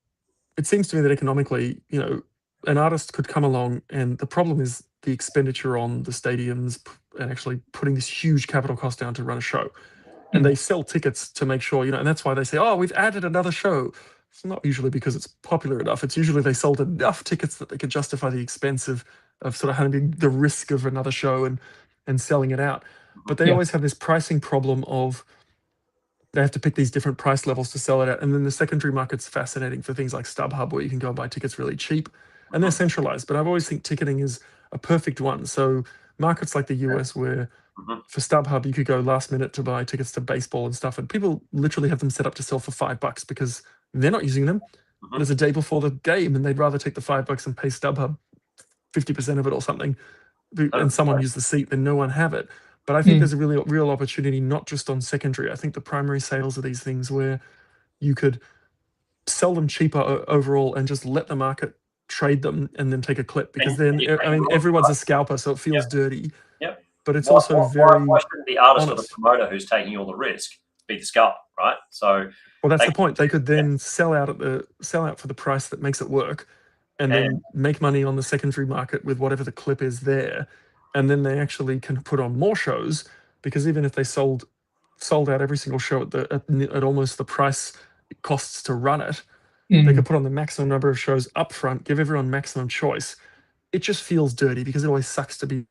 it seems to me that economically, an artist could come along, and the problem is the expenditure on the stadiums and actually putting this huge capital cost down to run a show. And they sell tickets to make sure, and that's why they say, oh, we've added another show. It's not usually because it's popular enough. It's usually they sold enough tickets that they could justify the expense of sort of having the risk of another show and selling it out. But they always have this pricing problem of they have to pick these different price levels to sell it at. And then the secondary market's fascinating for things like StubHub, where you can go and buy tickets really cheap. And they're centralized, but I've always think ticketing is a perfect one. So markets like the US, where for StubHub, you could go last minute to buy tickets to baseball and stuff. And people literally have them set up to sell for $5 because they're not using them. And it's a day before the game, and they'd rather take the $5 and pay StubHub 50% of it or something, and someone use the seat, then no one have it. But I think there's a really real opportunity, not just on secondary. I think the primary sales of these things where you could sell them cheaper overall and just let the market trade them and then take a clip, because then, everyone's a scalper, so it feels dirty. Yep. But it's also very why shouldn't the artist honest. or the promoter who's taking all the risk be the scalper, right? So, well, that's the point. They could then sell out for the price that makes it work, and then make money on the secondary market with whatever the clip is there, and then they actually can put on more shows, because even if they sold out every single show at almost the price it costs to run it, they could put on the maximum number of shows up front, give everyone maximum choice. It just feels dirty because it always sucks to be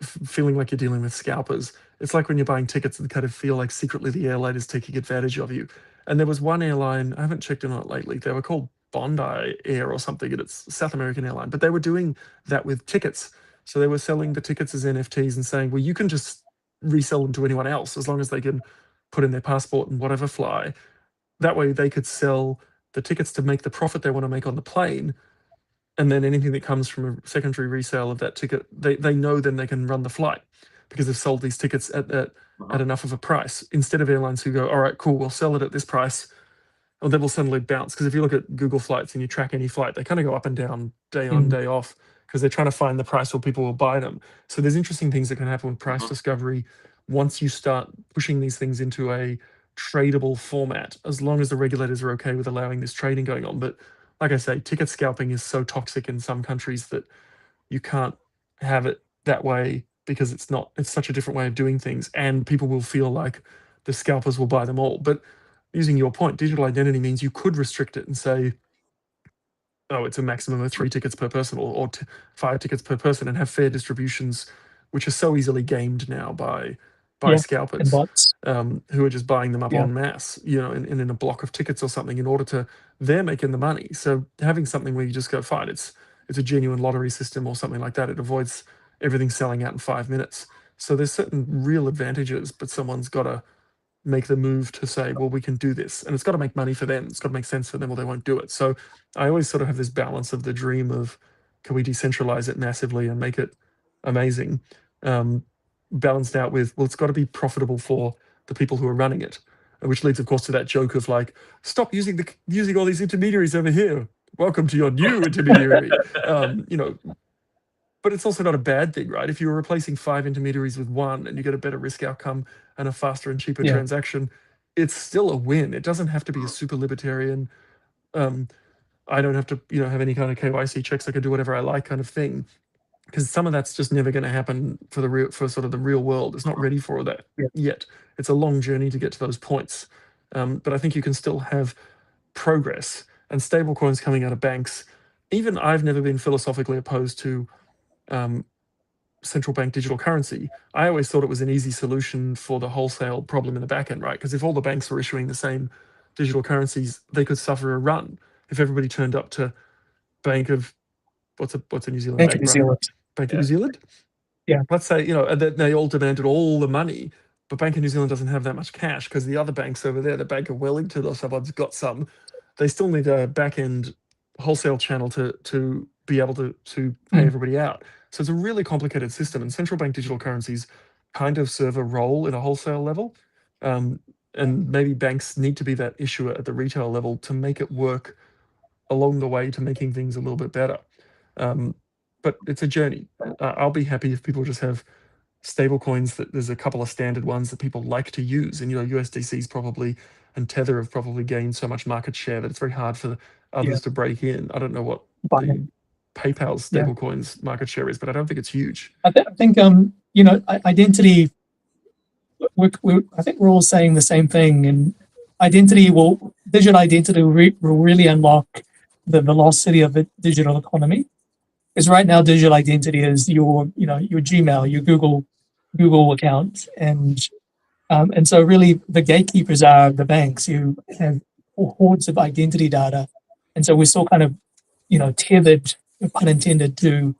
feeling like you're dealing with scalpers. It's like when you're buying tickets and kind of feel like secretly the airline is taking advantage of you. And there was one airline, I haven't checked in on it lately, they were called Bondi Air or something, and it's a South American airline, but they were doing that with tickets. So they were selling the tickets as NFTs and saying, well, you can just resell them to anyone else as long as they can put in their passport and whatever fly. That way they could sell the tickets to make the profit they want to make on the plane. And then anything that comes from a secondary resale of that ticket, they know then they can run the flight because they've sold these tickets at enough of a price, instead of airlines who go, all right, cool, we'll sell it at this price, or they will suddenly bounce. Because if you look at Google Flights and you track any flight, they kind of go up and down, day on, day off, because they're trying to find the price where people will buy them. So there's interesting things that can happen with price discovery once you start pushing these things into a tradable format, as long as the regulators are okay with allowing this trading going on. But like I say, ticket scalping is so toxic in some countries that you can't have it that way, because it's such a different way of doing things, and people will feel like the scalpers will buy them all. But using your point, digital identity means you could restrict it and say, oh, it's a maximum of 3 tickets per person, or 5 tickets per person, and have fair distributions, which are so easily gamed now by scalpers, and bots. who are just buying them up en masse, in a block of tickets or something, in order to, they're making the money. So having something where you just go, fine, it's a genuine lottery system or something like that, it avoids everything selling out in 5 minutes. So there's certain real advantages, but someone's got to make the move to say, well, we can do this, and it's got to make money for them, it's got to make sense for them, or they won't do it. So I always sort of have this balance of the dream of, can we decentralize it massively and make it amazing, balanced out with, well, it's got to be profitable for the people who are running it, which leads, of course, to that joke of like, stop using all these intermediaries over here, welcome to your new intermediary. But it's also not a bad thing, right? If you're replacing 5 intermediaries with 1 and you get a better risk outcome and a faster and cheaper transaction, it's still a win. It doesn't have to be a super libertarian, I don't have to, have any kind of KYC checks, I can do whatever I like kind of thing. because some of that's just never going to happen for sort of the real world. It's not ready for that yet. It's a long journey to get to those points, but I think you can still have progress. And stable coins coming out of banks, even I've never been philosophically opposed to central bank digital currency. I always thought it was an easy solution for the wholesale problem in the back end, right? Because if all the banks were issuing the same digital currencies, they could suffer a run. If everybody turned up to Bank of what's a New Zealand Bank bank, of New right? Zealand. Bank of New Zealand. Yeah. Let's say, and they all demanded all the money, but Bank of New Zealand doesn't have that much cash because the other banks over there, the Bank of Wellington or someone's got some. They still need a back end wholesale channel to be able to pay everybody out. So it's a really complicated system, and central bank digital currencies kind of serve a role in a wholesale level. And maybe banks need to be that issuer at the retail level to make it work along the way to making things a little bit better. But it's a journey. I'll be happy if people just have stable coins that there's a couple of standard ones that people like to use. And, USDC's probably and Tether have probably gained so much market share that it's very hard for others to break in. I don't know what the PayPal's stable coins market share is, but I don't think it's huge. I think, identity, I think we're all saying the same thing. And digital identity will really unlock the velocity of the digital economy. Because right now, digital identity is your Gmail, your Google account, and so really the gatekeepers are the banks who have hordes of identity data, and so we're still kind of tethered, pun intended, to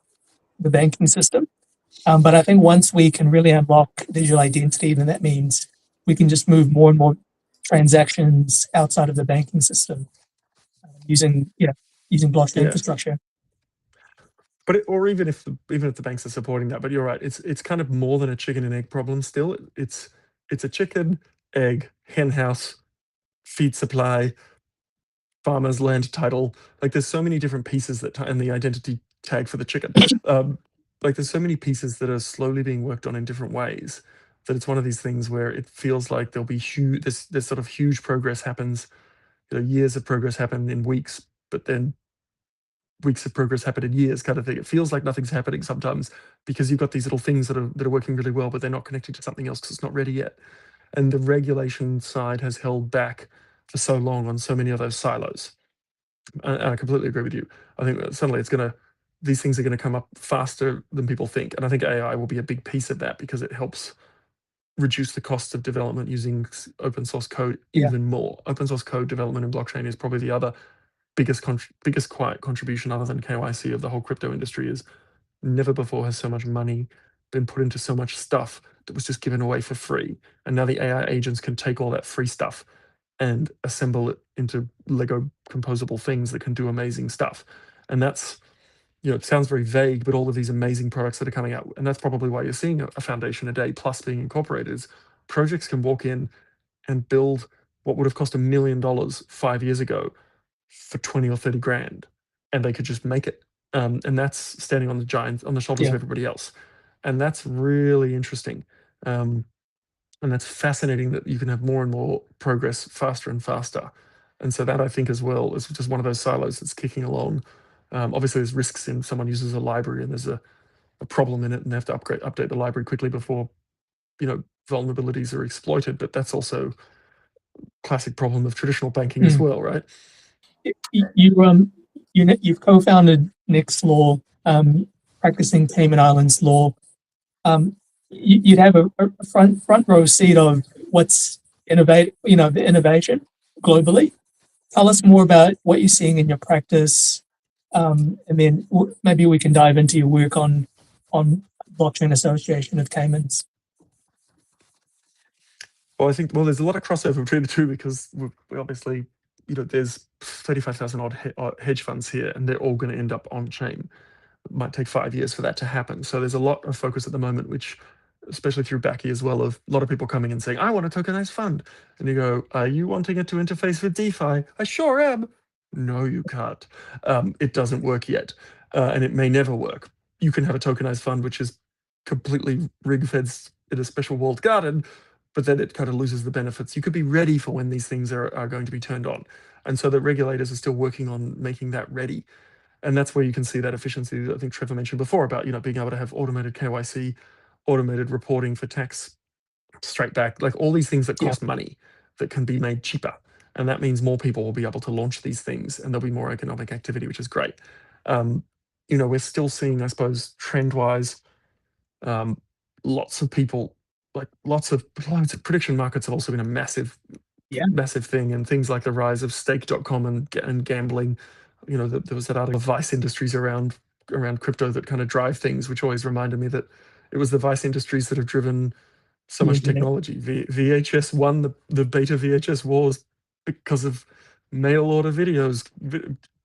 the banking system. But I think once we can really unlock digital identity, then that means we can just move more and more transactions outside of the banking system using blockchain infrastructure. But or even if the banks are supporting that, but you're right, it's kind of more than a chicken and egg problem still. It's a chicken, egg, hen house, feed supply, farmer's land title. Like there's so many different pieces and the identity tag for the chicken. Like there's so many pieces that are slowly being worked on in different ways that it's one of these things where it feels like there'll be huge, this sort of huge progress happens, years of progress happen in weeks, but then weeks of progress happen in years kind of thing. It feels like nothing's happening sometimes because you've got these little things that are working really well, but they're not connected to something else because it's not ready yet. And the regulation side has held back for so long on so many of those silos. And I completely agree with you. I think that suddenly these things are going to come up faster than people think. And I think AI will be a big piece of that because it helps reduce the cost of development using open source code even more. Open source code development in blockchain is probably the other biggest quiet contribution other than KYC of the whole crypto industry. Is never before has so much money been put into so much stuff that was just given away for free. And now the AI agents can take all that free stuff and assemble it into Lego composable things that can do amazing stuff. And that's, it sounds very vague, but all of these amazing products that are coming out, and that's probably why you're seeing a foundation a day plus being incorporated, is projects can walk in and build what would have cost $1 million 5 years ago for 20 or 30 grand, and they could just make it. And that's standing on the shoulders of everybody else. And that's really interesting. And that's fascinating that you can have more and more progress faster and faster. And so that, I think, as well, is just one of those silos that's kicking along. Obviously, there's risks in someone uses a library and there's a problem in it and they have to update the library quickly before, vulnerabilities are exploited. But that's also classic problem of traditional banking as well, right? You've co-founded Next Law, practicing Cayman Islands law. You'd have a front row seat of what's the innovation globally. Tell us more about what you're seeing in your practice, and then maybe we can dive into your work on Blockchain Association of Caymans. Well, I think there's a lot of crossover between the two because we obviously, there's 35,000 odd hedge funds here, and they're all going to end up on chain. It might take 5 years for that to happen. So there's a lot of focus at the moment, which, especially through Backy as well, of a lot of people coming and saying, I want a tokenized fund. And you go, are you wanting it to interface with DeFi? I sure am. No, you can't. It doesn't work yet. And it may never work. You can have a tokenized fund, which is completely rig-fed in a special walled garden, but then it kind of loses the benefits. You could be ready for when these things are going to be turned on. And so the regulators are still working on making that ready. And that's where you can see that efficiency that I think Trevor mentioned before about, being able to have automated KYC, automated reporting for tax straight back, like all these things that Yeah. cost money that can be made cheaper. And that means more people will be able to launch these things and there'll be more economic activity, which is great. We're still seeing, I suppose, trend-wise, lots of people, like loads of prediction markets have also been a massive thing, and things like the rise of stake.com and gambling. There was that article of Vice Industries around crypto that kind of drive things, which always reminded me that it was the Vice Industries that have driven so much technology. VHS won the beta VHS wars because of mail order videos,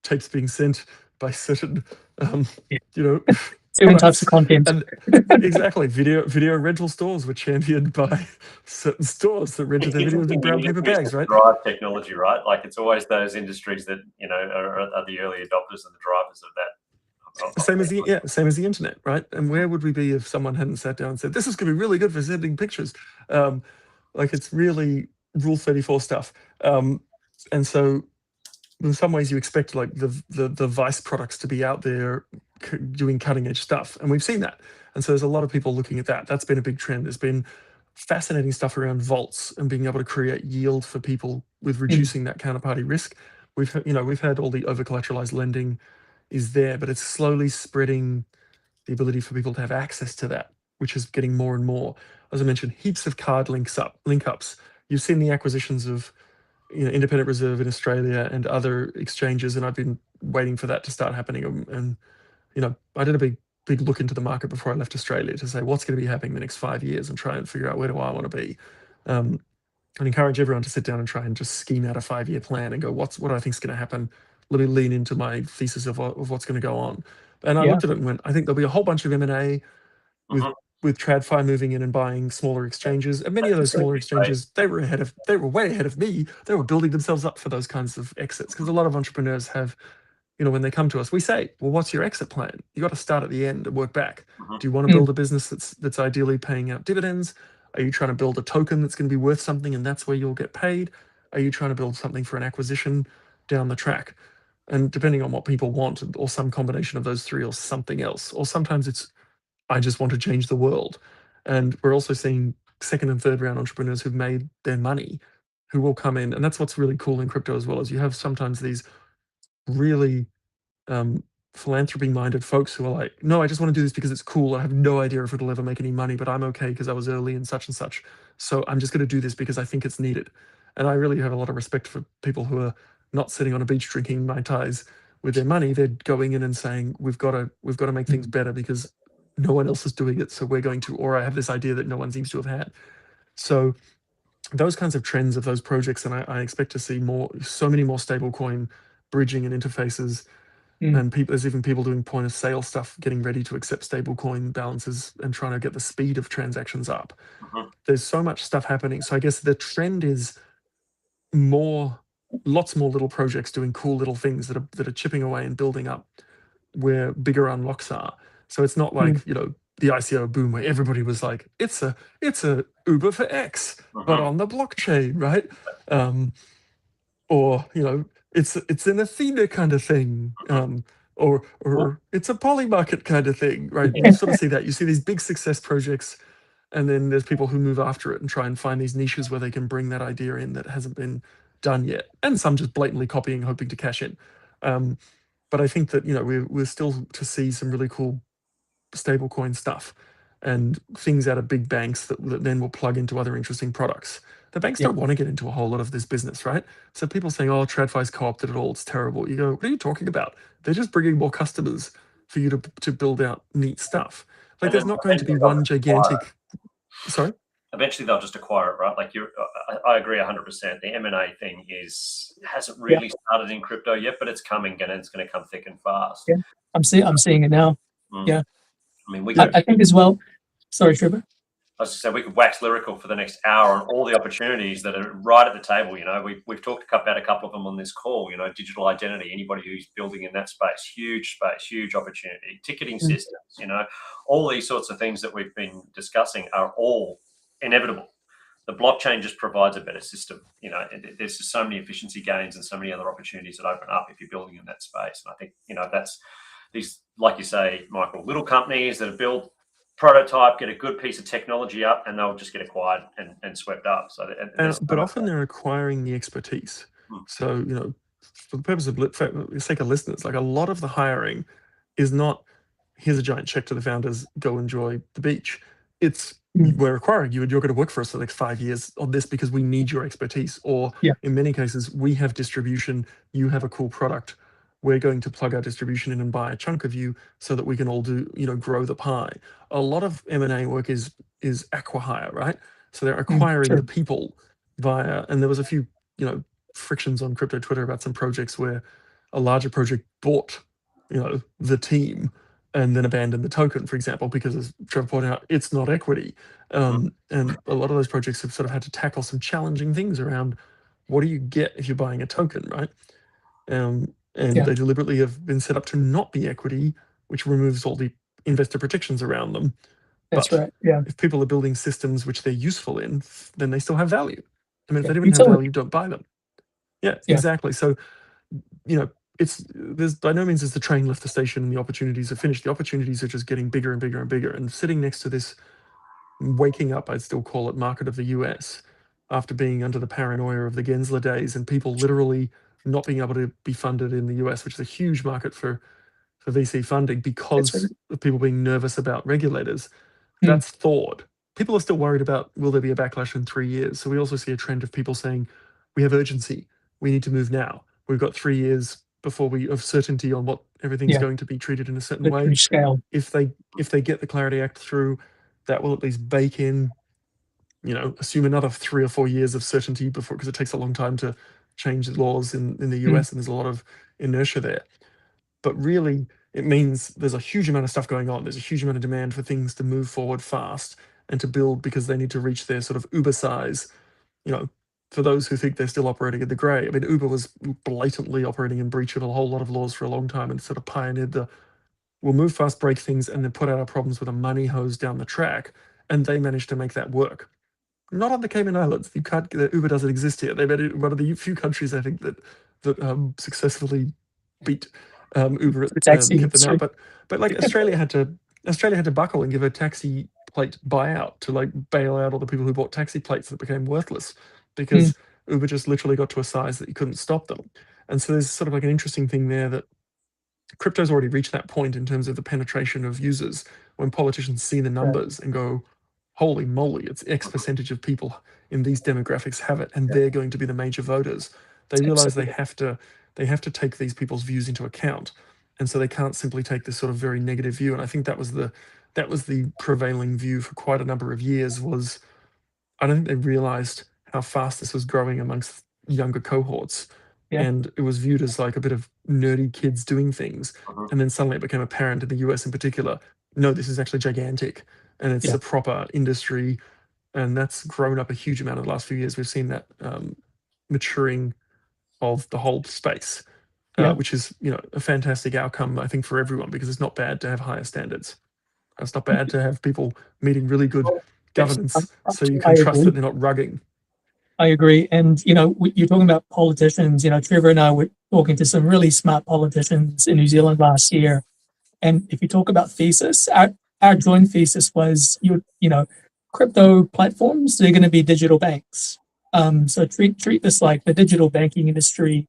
tapes being sent by certain, Certain types of content. And exactly, video rental stores were championed by certain stores that rented their videos in brown paper bags, right? Drive technology, right? Like it's always those industries that are the early adopters and the drivers of that. Same as the internet, right? And where would we be if someone hadn't sat down and said, "This is going to be really good for sending pictures"? Like it's really Rule 34 stuff. And so, in some ways, you expect like the Vice products to be out there doing cutting edge stuff, and we've seen that. And so, there's a lot of people looking at that. That's been a big trend. There's been fascinating stuff around vaults and being able to create yield for people with reducing that counterparty risk. We've had all the over collateralized lending is there, but it's slowly spreading the ability for people to have access to that, which is getting more and more. As I mentioned, heaps of card link ups. You've seen the acquisitions of Independent Reserve in Australia and other exchanges, and I've been waiting for that to start happening. And I did a big look into the market before I left Australia to say what's going to be happening the next 5 years and try and figure out where do I want to be. I'd encourage everyone to sit down and try and just scheme out a 5-year plan and go, what do I think is going to happen? Let me lean into my thesis of what's going to go on. And I looked at it and went, I think there'll be a whole bunch of M&A with TradFi moving in and buying smaller exchanges. And many of those smaller exchanges, they were way ahead of me. They were building themselves up for those kinds of exits, because a lot of entrepreneurs have, when they come to us, we say, well, what's your exit plan? You got to start at the end and work back. Do you want to build a business that's ideally paying out dividends? Are you trying to build a token that's going to be worth something and that's where you'll get paid? Are you trying to build something for an acquisition down the track? And depending on what people want, or some combination of those three, or something else, or sometimes it's, I just want to change the world. And we're also seeing second and third round entrepreneurs who've made their money, who will come in. And that's what's really cool in crypto as well, is you have sometimes these really philanthropy-minded folks who are like, no, I just want to do this because it's cool. I have no idea if it'll ever make any money, but I'm okay because I was early and such. So I'm just going to do this because I think it's needed. And I really have a lot of respect for people who are not sitting on a beach drinking Mai Tais with their money. They're going in and saying, we've got to make things better because no one else is doing it. So we're going to, or I have this idea that no one seems to have had. So those kinds of trends of those projects, and I expect to see so many more stablecoin bridging and interfaces. And there's even people doing point of sale stuff, getting ready to accept stablecoin balances and trying to get the speed of transactions up. There's so much stuff happening. So I guess the trend is lots more little projects doing cool little things that are chipping away and building up where bigger unlocks are. So it's not like, the ICO boom where everybody was like, it's a Uber for X, but on the blockchain, right? Or, it's an Athena kind of thing, or it's a Polymarket kind of thing, right? You sort of see that. You see these big success projects, and then there's people who move after it and try and find these niches where they can bring that idea in that hasn't been done yet, and some just blatantly copying, hoping to cash in. But I think that we're still to see some really cool stablecoin stuff and things out of big banks that then will plug into other interesting products. The banks don't want to get into a whole lot of this business, right? So people saying, oh, TradFi's co-opted it all, it's terrible. You go, what are you talking about? They're just bringing more customers for you to build out neat stuff. Like there's not going to be one gigantic... Sorry? Eventually they'll just acquire it, right? Like I agree 100%. The M&A thing hasn't really started in crypto yet, but it's coming and it's going to come thick and fast. Yeah, I'm seeing it now. Yeah. I mean, I think as well. Sorry, Trevor. I was just saying, we could wax lyrical for the next hour on all the opportunities that are right at the table. We've talked about a couple of them on this call. Digital identity, anybody who's building in that space, huge opportunity. Ticketing systems, all these sorts of things that we've been discussing are all inevitable. The blockchain just provides a better system. You know, there's just so many efficiency gains and so many other opportunities that open up if you're building in that space. And I think, you know, that's these, like you say, Michael, little companies that have built prototype, get a good piece of technology up, and they'll just get acquired and swept up. So, but often they're acquiring the expertise. So, you know, for the purpose of the sake of listeners, like a lot of the hiring is not, here's a giant check to the founders, go enjoy the beach. It's we're acquiring you and you're going to work for us for the next 5 years on this because we need your expertise. Or in many cases, we have distribution, you have a cool product. We're going to plug our distribution in and buy a chunk of you so that we can all do, you know, grow the pie. A lot of M&A work is acqui-hire, right? So they're acquiring the people via, and there was a few, you know, frictions on crypto Twitter about some projects where a larger project bought, you know, the team and then abandoned the token, for example, because as Trevor pointed out, it's not equity. And a lot of those projects have sort of had to tackle some challenging things around what do you get if you're buying a token, right? And they deliberately have been set up to not be equity, which removes all the investor protections around them. That's right. Yeah. If people are building systems which they're useful in, then they still have value. I mean, if they don't have value, don't buy them. Yeah, exactly. So, you know, there's by no means is the train left the station and the opportunities are finished. The opportunities are just getting bigger and bigger and bigger. And sitting next to this waking up, I'd still call it, market of the US, after being under the paranoia of the Gensler days and people literally not being able to be funded in the US, which is a huge market for VC funding because of people being nervous about regulators. That's thawed. People are still worried about, will there be a backlash in 3 years? So we also see a trend of people saying, we have urgency. We need to move now. We've got 3 years before we have certainty on what everything's going to be treated in a certain way. Scale. If they get the Clarity Act through, that will at least bake in, you know, assume another 3 or 4 years of certainty before, because it takes a long time to change the laws in the US and there's a lot of inertia there. But really, it means there's a huge amount of stuff going on. There's a huge amount of demand for things to move forward fast and to build because they need to reach their sort of Uber size. You know, for those who think they're still operating in the grey, I mean, Uber was blatantly operating in breach of a whole lot of laws for a long time and sort of pioneered the, we'll move fast, break things, and then put out our problems with a money hose down the track. And they managed to make that work. Not on the Cayman Islands. You can't. Uber doesn't exist here. They made it one of the few countries, I think, that successfully beat Uber at kept them out. But like Australia had to buckle and give a taxi plate buyout to like bail out all the people who bought taxi plates that became worthless because Uber just literally got to a size that you couldn't stop them. And so there's sort of like an interesting thing there that crypto's already reached that point in terms of the penetration of users when politicians see the numbers and go, holy moly, it's X percentage of people in these demographics have it, and they're going to be the major voters. They realize they have to take these people's views into account, and so they can't simply take this sort of very negative view. And I think that was the prevailing view for quite a number of years. Was I don't think they realized how fast this was growing amongst younger cohorts, and it was viewed as like a bit of nerdy kids doing things, and then suddenly it became apparent in the US in particular. No, this is actually gigantic. And it's a proper industry, and that's grown up a huge amount in the last few years. We've seen that maturing of the whole space, which is, you know, a fantastic outcome, I think, for everyone, because it's not bad to have higher standards. It's not bad to have people meeting really good governance, so you can trust that they're not rugging. I agree. And, you know, you're talking about politicians. You know, Trevor and I were talking to some really smart politicians in New Zealand last year. And if you talk about thesis, our joint thesis was, you know, crypto platforms, they're going to be digital banks. So treat this like the digital banking industry.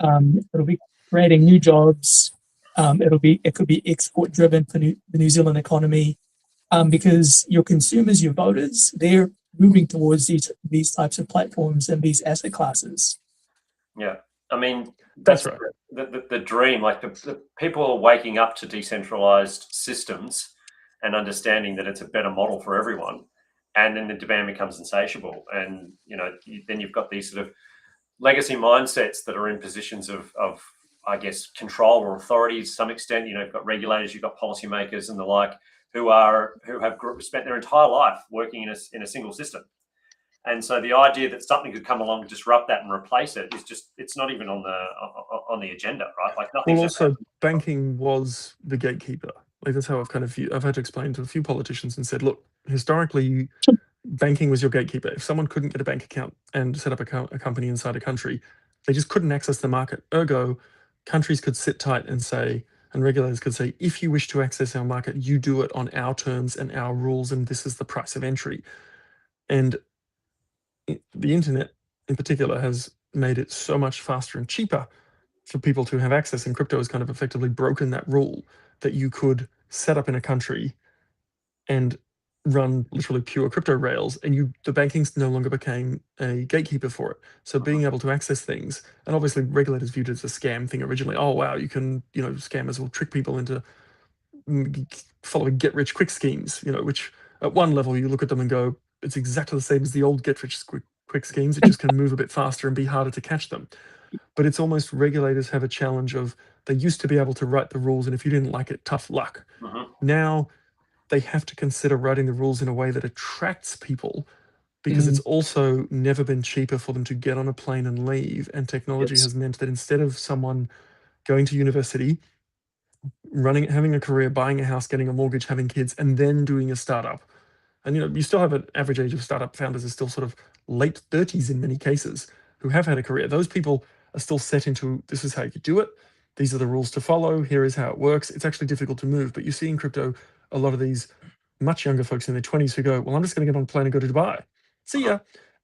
It'll be creating new jobs. It could be export driven for the New Zealand economy, because your consumers, your voters, they're moving towards these types of platforms and these asset classes. Yeah, I mean, that's right. The dream, like the people are waking up to decentralized systems and understanding that it's a better model for everyone, and then the demand becomes insatiable, and you know, then you've got these sort of legacy mindsets that are in positions of I guess control or authority to some extent. You know, you've got regulators, you've got policymakers and the like who have spent their entire life working in a single system. And so the idea that something could come along and disrupt that and replace it is just—it's not even on the agenda, right? Like nothing. Well, also banking was the gatekeeper. Like that's how I've had to explain to a few politicians and said, look, historically, banking was your gatekeeper. If someone couldn't get a bank account and set up a company inside a country, they just couldn't access the market. Ergo, countries could sit tight and say, and regulators could say, if you wish to access our market, you do it on our terms and our rules, and this is the price of entry. And the internet in particular has made it so much faster and cheaper for people to have access, and crypto has kind of effectively broken that rule that you could set up in a country and run literally pure crypto rails, and the bankings no longer became a gatekeeper for it. So being able to access things, and obviously regulators viewed it as a scam thing originally. Oh wow, you can, scammers will trick people into following get rich quick schemes, which at one level you look at them and go, it's exactly the same as the old get rich quick schemes. It just can move a bit faster and be harder to catch them. But it's almost regulators have a challenge of, they used to be able to write the rules, and if you didn't like it, tough luck. Now they have to consider writing the rules in a way that attracts people, because it's also never been cheaper for them to get on a plane and leave. And technology has meant that instead of someone going to university, having a career, buying a house, getting a mortgage, having kids, and then doing a startup, and you still have an average age of startup founders is still sort of late 30s in many cases, who have had a career. Those people are still set into, this is how you do it, these are the rules to follow, here is how it works. It's actually difficult to move. But you see in crypto a lot of these much younger folks in their 20s who go, well, I'm just going to get on a plane and go to Dubai. See ya.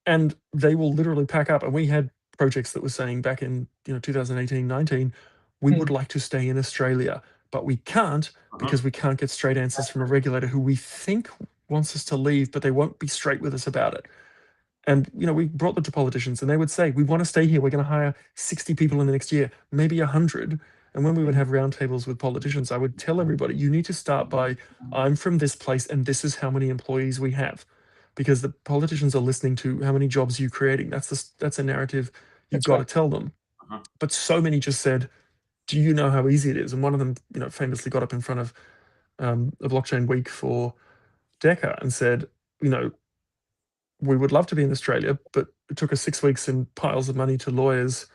And they will literally pack up. And we had projects that were saying back in 2018, 19, we would like to stay in Australia, but we can't because we can't get straight answers from a regulator who we think wants us to leave, but they won't be straight with us about it. And we brought them to politicians, and they would say, we want to stay here, we're going to hire 60 people in the next year, maybe 100. And when we would have roundtables with politicians, I would tell everybody, you need to start by, I'm from this place and this is how many employees we have, because the politicians are listening to how many jobs you're creating. That's a narrative you've got to tell them. But so many just said, do you know how easy it is? And one of them famously got up in front of a blockchain week for Decca and said, we would love to be in Australia, but it took us 6 weeks and piles of money to lawyers,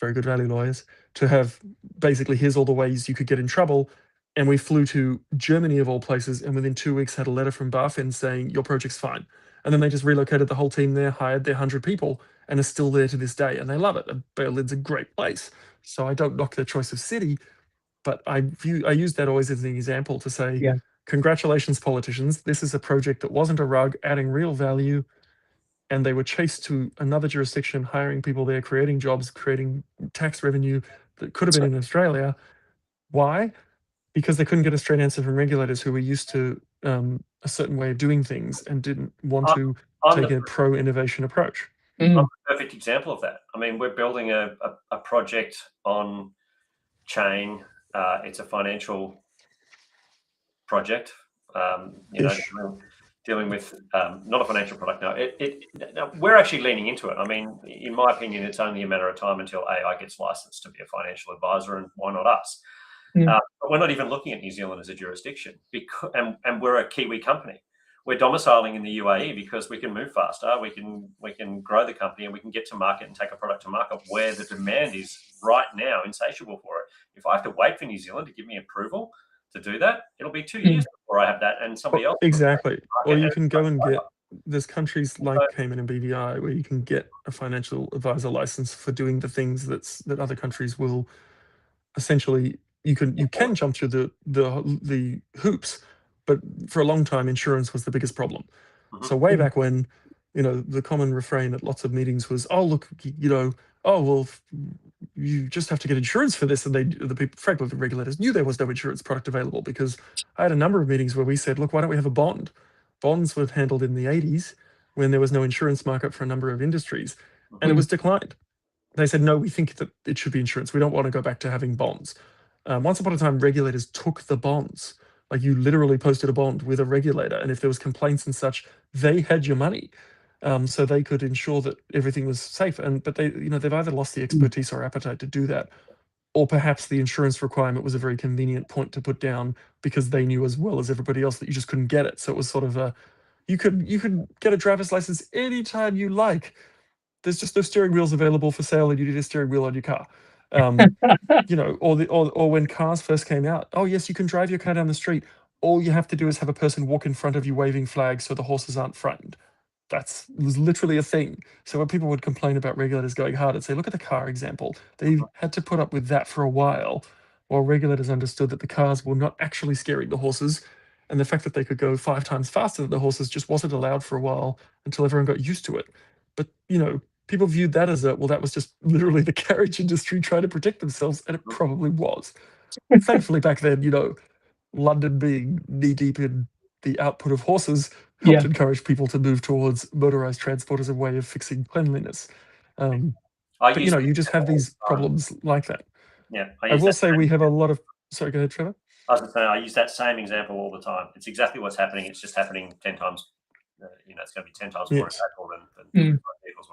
very good value lawyers, to have basically, here's all the ways you could get in trouble. And we flew to Germany of all places, and within 2 weeks had a letter from BaFin saying, your project's fine. And then they just relocated the whole team there, hired their 100 people, and are still there to this day. And they love it. And Berlin's a great place. So I don't knock their choice of city, but I use that always as an example to say, congratulations, politicians. This is a project that wasn't a rug, adding real value. And they were chased to another jurisdiction, hiring people there, creating jobs, creating tax revenue that could have been in Australia. Why? Because they couldn't get a straight answer from regulators who were used to a certain way of doing things and didn't want to take a pro-innovation approach. I'm a perfect example of that. I mean, we're building a project on chain. It's a financial project. Dealing with not a financial product. No, we're actually leaning into it. I mean, in my opinion, it's only a matter of time until AI gets licensed to be a financial advisor, and why not us? But we're not even looking at New Zealand as a jurisdiction, and we're a Kiwi company. We're domiciling in the UAE because we can move faster, we can grow the company, and we can get to market and take a product to market where the demand is right now insatiable for it. If I have to wait for New Zealand to give me approval to do that, it'll be 2 years before I have that, and somebody else. Exactly. Or you can go and there's countries like Cayman and BVI where you can get a financial advisor license for doing the things that other countries will essentially. You can jump through the hoops, but for a long time insurance was the biggest problem. So way back when, the common refrain at lots of meetings was, oh look, you just have to get insurance for this. And the people, frankly, the regulators knew there was no insurance product available, because I had a number of meetings where we said, look, why don't we have a bond? Bonds were handled in the 80s when there was no insurance market for a number of industries, and it was declined. They said, no, we think that it should be insurance. We don't want to go back to having bonds. Once upon a time, regulators took the bonds. Like, you literally posted a bond with a regulator, and if there was complaints and such, they had your money. So they could ensure that everything was safe. But they've either lost the expertise or appetite to do that, or perhaps the insurance requirement was a very convenient point to put down because they knew as well as everybody else that you just couldn't get it. So it was sort of you could get a driver's license anytime you like. There's just no steering wheels available for sale, and you need a steering wheel on your car. Or when cars first came out, oh yes, you can drive your car down the street. All you have to do is have a person walk in front of you waving flags so the horses aren't frightened. That was literally a thing. So when people would complain about regulators going hard, I'd say, look at the car example. They had to put up with that for a while regulators understood that the cars were not actually scaring the horses. And the fact that they could go 5 times faster than the horses just wasn't allowed for a while until everyone got used to it. But, people viewed that as that was just literally the carriage industry trying to protect themselves, and it probably was. Thankfully, back then, London being knee-deep in the output of horses helped Yeah. encourage people to move towards motorized transport as a way of fixing cleanliness. But, you just have these problems like that. Yeah. I will say we have a lot of... Sorry, go ahead, Trevor. I was going to say, I use that same example all the time. It's exactly what's happening. It's just happening 10 times. It's going to be 10 times more impactful than vehicles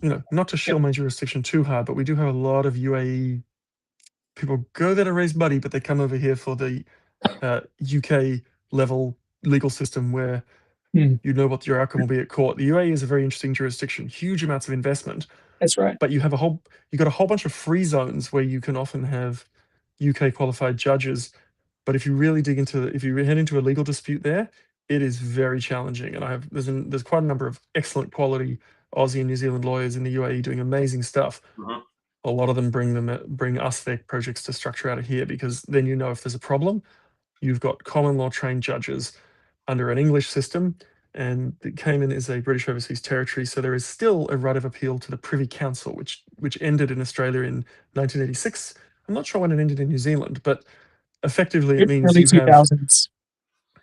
were. Not to shill my jurisdiction too hard, but we do have a lot of UAE people go there to raise money, but they come over here for the UK level legal system where you know what your outcome will be at court. The UAE is a very interesting jurisdiction, huge amounts of investment. That's right. But you got a whole bunch of free zones where you can often have UK qualified judges. But if you really dig into, if you head into a legal dispute there, it is very challenging. And there's quite a number of excellent quality Aussie and New Zealand lawyers in the UAE doing amazing stuff. A lot of them bring us their projects to structure out of here, because then if there's a problem, you've got common law trained judges under an English system, and the Cayman is a British overseas territory, so there is still a right of appeal to the Privy Council, which ended in Australia in 1986. I'm not sure when it ended in New Zealand, but effectively it means early you have... 2000s.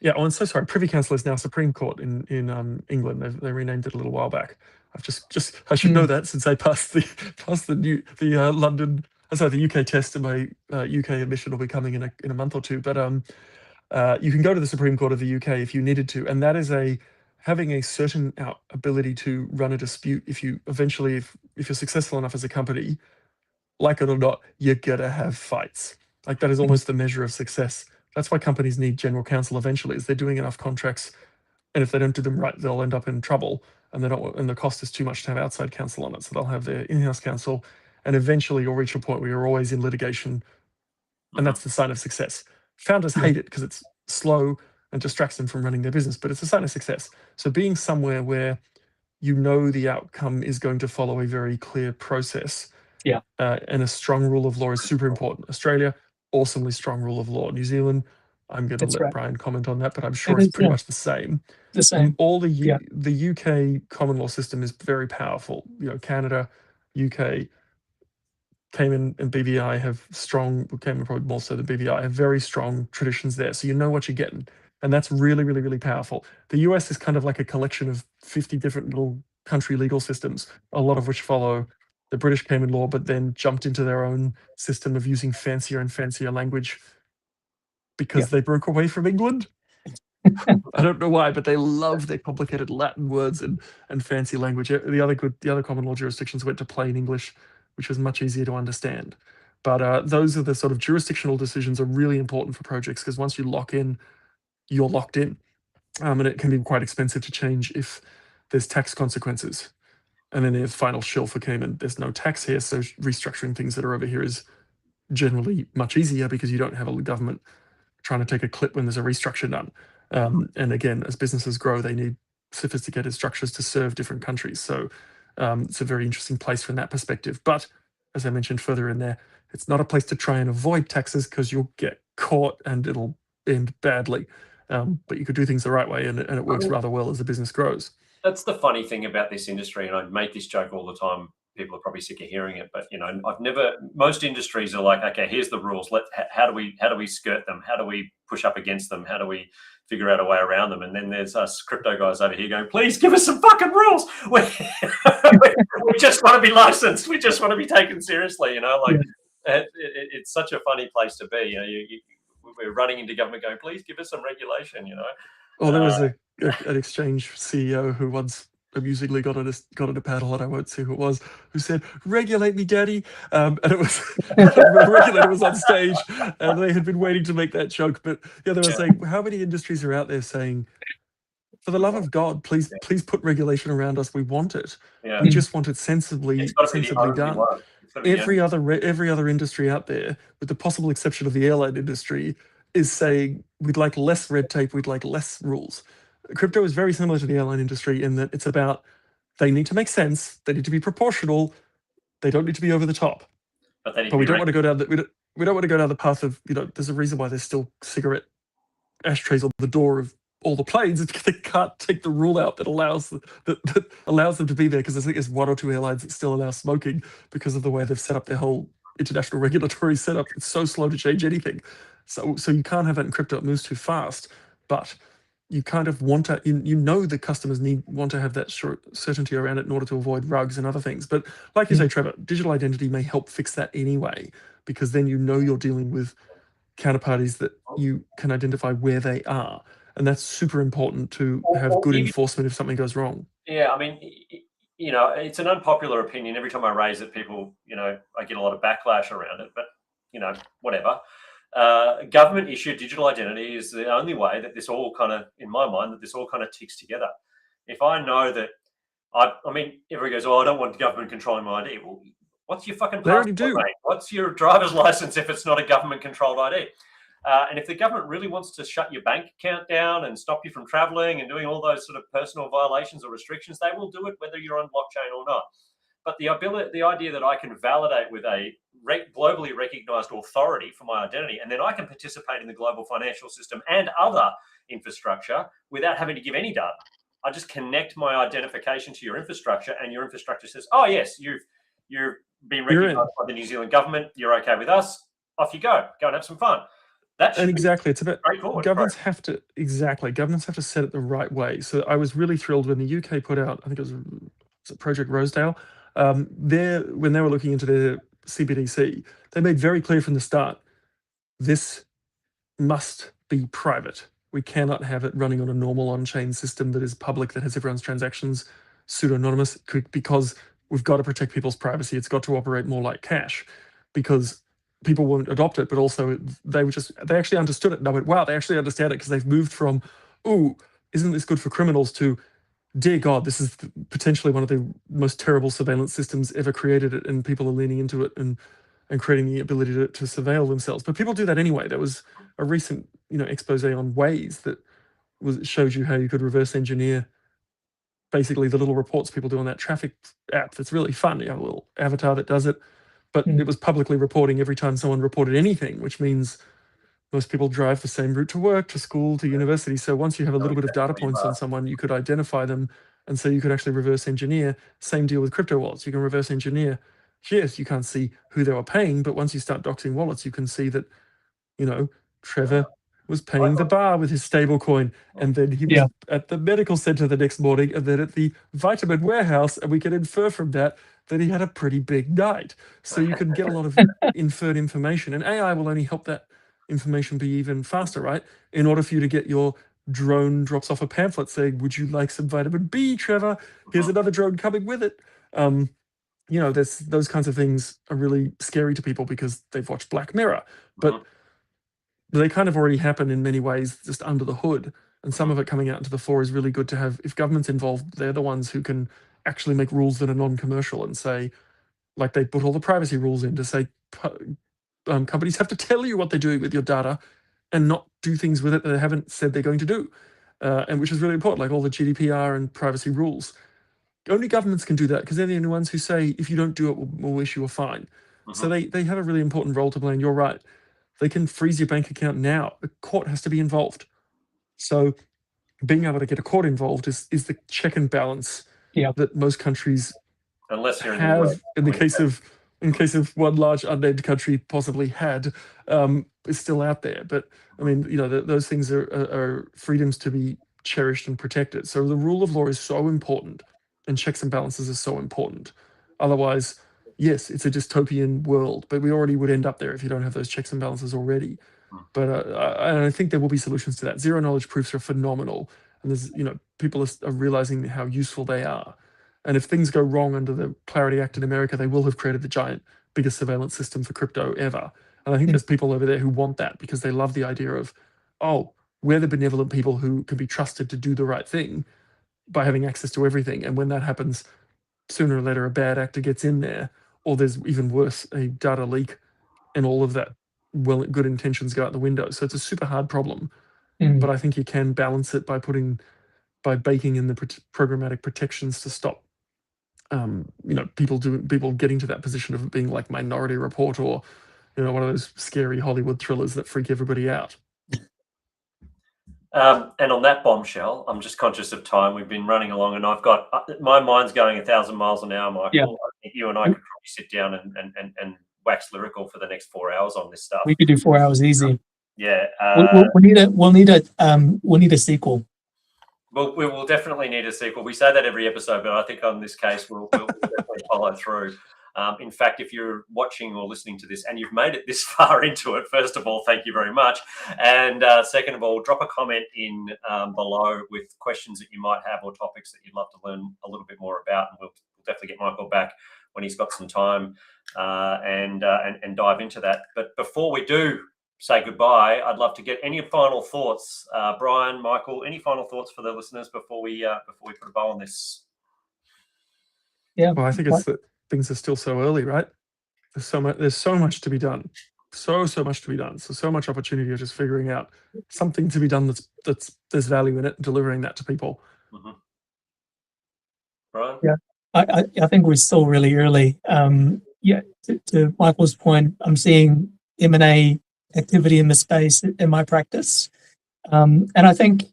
Yeah, I'm so sorry. Privy Council is now Supreme Court in England. They renamed it a little while back. I should know that, since I passed the London, the UK test, and my UK admission will be coming in a month or two. But you can go to the Supreme Court of the UK if you needed to, and that is having a certain ability to run a dispute. If you're successful enough as a company, like it or not, you're gonna have fights. Like, that is almost the measure of success. That's why companies need general counsel eventually, is they're doing enough contracts, and if they don't do them right, they'll end up in trouble, and the cost is too much to have outside counsel on it. So they'll have their in-house counsel, and eventually you'll reach a point where you're always in litigation, and that's the sign of success. Founders hate it because it's slow and distracts them from running their business, but it's a sign of success. So being somewhere where the outcome is going to follow a very clear process, and a strong rule of law is super important. Australia, awesomely strong rule of law. New Zealand, I'm going to let Brian comment on that, but I'm sure it's pretty much the same. The same. The UK common law system is very powerful. Canada, UK, Cayman and BVI have strong, Cayman probably more so than BVI, have very strong traditions there. So you know what you're getting. And that's really, really, really powerful. The US is kind of like a collection of 50 different little country legal systems, a lot of which follow the British Cayman law, but then jumped into their own system of using fancier and fancier language because they broke away from England. I don't know why, but they love their complicated Latin words and fancy language. The other common law jurisdictions went to plain English, which was much easier to understand. But those are the sort of jurisdictional decisions are really important for projects, because once you lock in, you're locked in. And it can be quite expensive to change if there's tax consequences. And then the final shill for Cayman, there's no tax here, so restructuring things that are over here is generally much easier, because you don't have a government trying to take a clip when there's a restructure done. And again, as businesses grow, they need sophisticated structures to serve different countries. So it's a very interesting place from that perspective. But as I mentioned further in there, it's not a place to try and avoid taxes, because you'll get caught and it'll end badly. But you could do things the right way, and it works rather well as the business grows. That's the funny thing about this industry, and I make this joke all the time. People are probably sick of hearing it, but most industries are like, okay, here's the rules. How do we skirt them? How do we push up against them? How do we figure out a way around them? And then there's us crypto guys over here going, please give us some fucking rules. We just want to be licensed. We just want to be taken seriously. It's such a funny place to be. We're running into government going, please give us some regulation. Well, there was an exchange CEO who once amusingly got on a panel, and I won't say who it was, who said, "Regulate me, daddy," and it was the regulator was on stage, and they had been waiting to make that joke. But they were saying, how many industries are out there saying, for the love of God, please put regulation around us. We want it. We just want it sensibly done. Every other industry out there, with the possible exception of the airline industry, is saying we'd like less red tape, we'd like less rules. crypto is very similar to the airline industry in that it's about, they need to make sense, they need to be proportional, they don't need to be over the top. But they need But to we be don't want to go down the we don't want to go down the path of, there's a reason why there's still cigarette ashtrays on the door of all the planes. It's because they can't take the rule out that allows that allows them to be there, because I think there's one or two airlines that still allow smoking because of the way they've set up their whole international regulatory setup. It's so slow to change anything. So you can't have that in crypto. It moves too fast. But you kind of want to, the customers want to have that certainty around it in order to avoid rugs and other things. But like you say, Trevor, digital identity may help fix that anyway, because then you're dealing with counterparties that you can identify where they are. And that's super important to have good enforcement if something goes wrong. Yeah, I mean, it's an unpopular opinion. Every time I raise it, people, I get a lot of backlash around it, but, whatever. Government issued digital identity is the only way that this all kind of, in my mind, that this all kind of ticks together. If I know that, everyone goes, oh, I don't want the government controlling my ID. Well, what's your fucking passport, mate? What's your driver's license if it's not a government-controlled ID? And if the government really wants to shut your bank account down and stop you from traveling and doing all those sort of personal violations or restrictions, they will do it whether you're on blockchain or not. But the idea that I can validate with a globally recognized authority for my identity, and then I can participate in the global financial system and other infrastructure without having to give any data. I just connect my identification to your infrastructure, and your infrastructure says, oh, yes, you've been recognized by the New Zealand government. You're okay with us. Off you go. Go and have some fun. Exactly, it's about governments have to set it the right way. So I was really thrilled when the UK put out, I think it was Project Rosedale, when they were looking into their CBDC, they made very clear from the start, this must be private. We cannot have it running on a normal on-chain system that is public, that has everyone's transactions pseudo-anonymous, because we've got to protect people's privacy. It's got to operate more like cash, because people won't adopt it, but also they actually understood it. And they went, wow, they actually understand it, because they've moved from, ooh, isn't this good for criminals, to, dear God, this is potentially one of the most terrible surveillance systems ever created, and people are leaning into it and creating the ability to surveil themselves. But people do that anyway. There was a recent, expose on Waze that showed you how you could reverse engineer basically the little reports people do on that traffic app. That's really fun. You have a little avatar that does it. But it was publicly reporting every time someone reported anything, which means most people drive the same route to work, to school, to university. So once you have a little bit of data points on someone, you could identify them. And so you could actually reverse engineer. Same deal with crypto wallets. You can reverse engineer. Yes, you can't see who they were paying, but once you start doxing wallets, you can see that, Trevor was paying the bar with his stable coin, and then he was at the medical center the next morning, and then at the vitamin warehouse, and we can infer from that he had a pretty big night. So you can get a lot of inferred information, and AI will only help that information be even faster, right? In order for you to get your drone drops off a pamphlet saying, would you like some vitamin B, Trevor? Here's another drone coming with it. There's those kinds of things are really scary to people because they've watched Black Mirror, but they kind of already happen in many ways just under the hood. And some of it coming out into the fore is really good to have. If government's involved, they're the ones who can actually make rules that are non-commercial and say, like they put all the privacy rules in to say companies have to tell you what they're doing with your data and not do things with it that they haven't said they're going to do, and which is really important, like all the GDPR and privacy rules. Only governments can do that because they're the only ones who say, if you don't do it, we'll issue a fine. So they have a really important role to play, and you're right. They can freeze your bank account now. The court has to be involved. So being able to get a court involved is the check and balance that most countries have. In the case of one large unnamed country possibly had, is still out there. But I mean, those things are freedoms to be cherished and protected. So the rule of law is so important, and checks and balances are so important. Otherwise, yes, it's a dystopian world, but we already would end up there if you don't have those checks and balances already. But I think there will be solutions to that. Zero knowledge proofs are phenomenal, and there's people are realizing how useful they are. And if things go wrong under the Clarity Act in America, they will have created the biggest surveillance system for crypto ever. And I think there's people over there who want that because they love the idea of, oh, we're the benevolent people who can be trusted to do the right thing by having access to everything. And when that happens, sooner or later a bad actor gets in there, or there's even worse, a data leak, and all of that good intentions go out the window. So it's a super hard problem, but I think you can balance it by putting by baking in the programmatic protections to stop people getting to that position of being like Minority Report or one of those scary Hollywood thrillers that freak everybody out. And on that bombshell, I'm just conscious of time. We've been running along, and I've got my mind's going 1,000 miles an hour, Michael. Yeah. I think you and I could probably sit down and wax lyrical for the next 4 hours on this stuff. We could do 4 hours easy. Yeah. We'll need a sequel. Well, we will definitely need a sequel. We say that every episode, but I think on this case, we'll definitely follow through. In fact, if you're watching or listening to this and you've made it this far into it, first of all, thank you very much. And second of all, drop a comment in below with questions that you might have or topics that you'd love to learn a little bit more about. And we'll definitely get Michael back when he's got some time and dive into that. But before we do say goodbye, I'd love to get any final thoughts. Brian, Michael, any final thoughts for the listeners before we put a bow on this? Yeah. Well, I think it's that things are still so early, right? There's so much to be done. So much to be done. So much opportunity of just figuring out something to be done that's there's value in it, delivering that to people. Mm-hmm. Brian? Yeah. I think we're still really early. To Michael's point, I'm seeing M&A activity in the space in my practice. And I think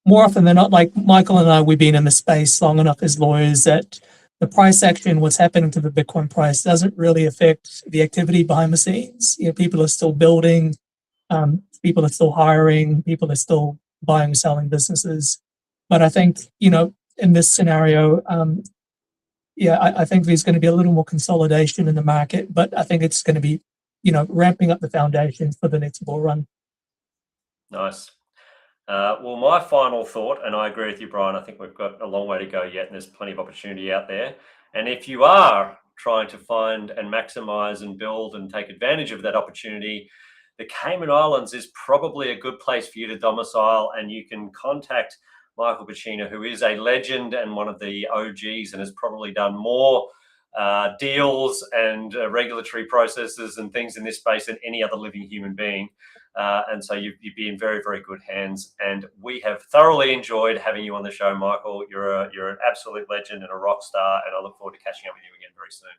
more often than not, like Michael and I, we've been in the space long enough as lawyers that the price action, what's happening to the Bitcoin price, doesn't really affect the activity behind the scenes. People are still building, people are still hiring, people are still buying and selling businesses. But I think, in this scenario, I think there's going to be a little more consolidation in the market, but I think it's going to be, ramping up the foundations for the next bull run. Nice. Well, my final thought, and I agree with you, Brian, I think we've got a long way to go yet, and there's plenty of opportunity out there. And if you are trying to find and maximize and build and take advantage of that opportunity, the Cayman Islands is probably a good place for you to domicile, and you can contact Michael Bacina, who is a legend and one of the OGs and has probably done more deals and regulatory processes and things in this space than any other living human being. And so you'd be in very, very good hands. And we have thoroughly enjoyed having you on the show, Michael. You're an absolute legend and a rock star, and I look forward to catching up with you again very soon.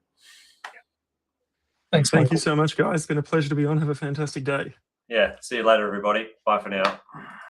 Thanks, Thank Michael. you so much, guys. It's been a pleasure to be on. Have a fantastic day. Yeah. See you later, everybody. Bye for now.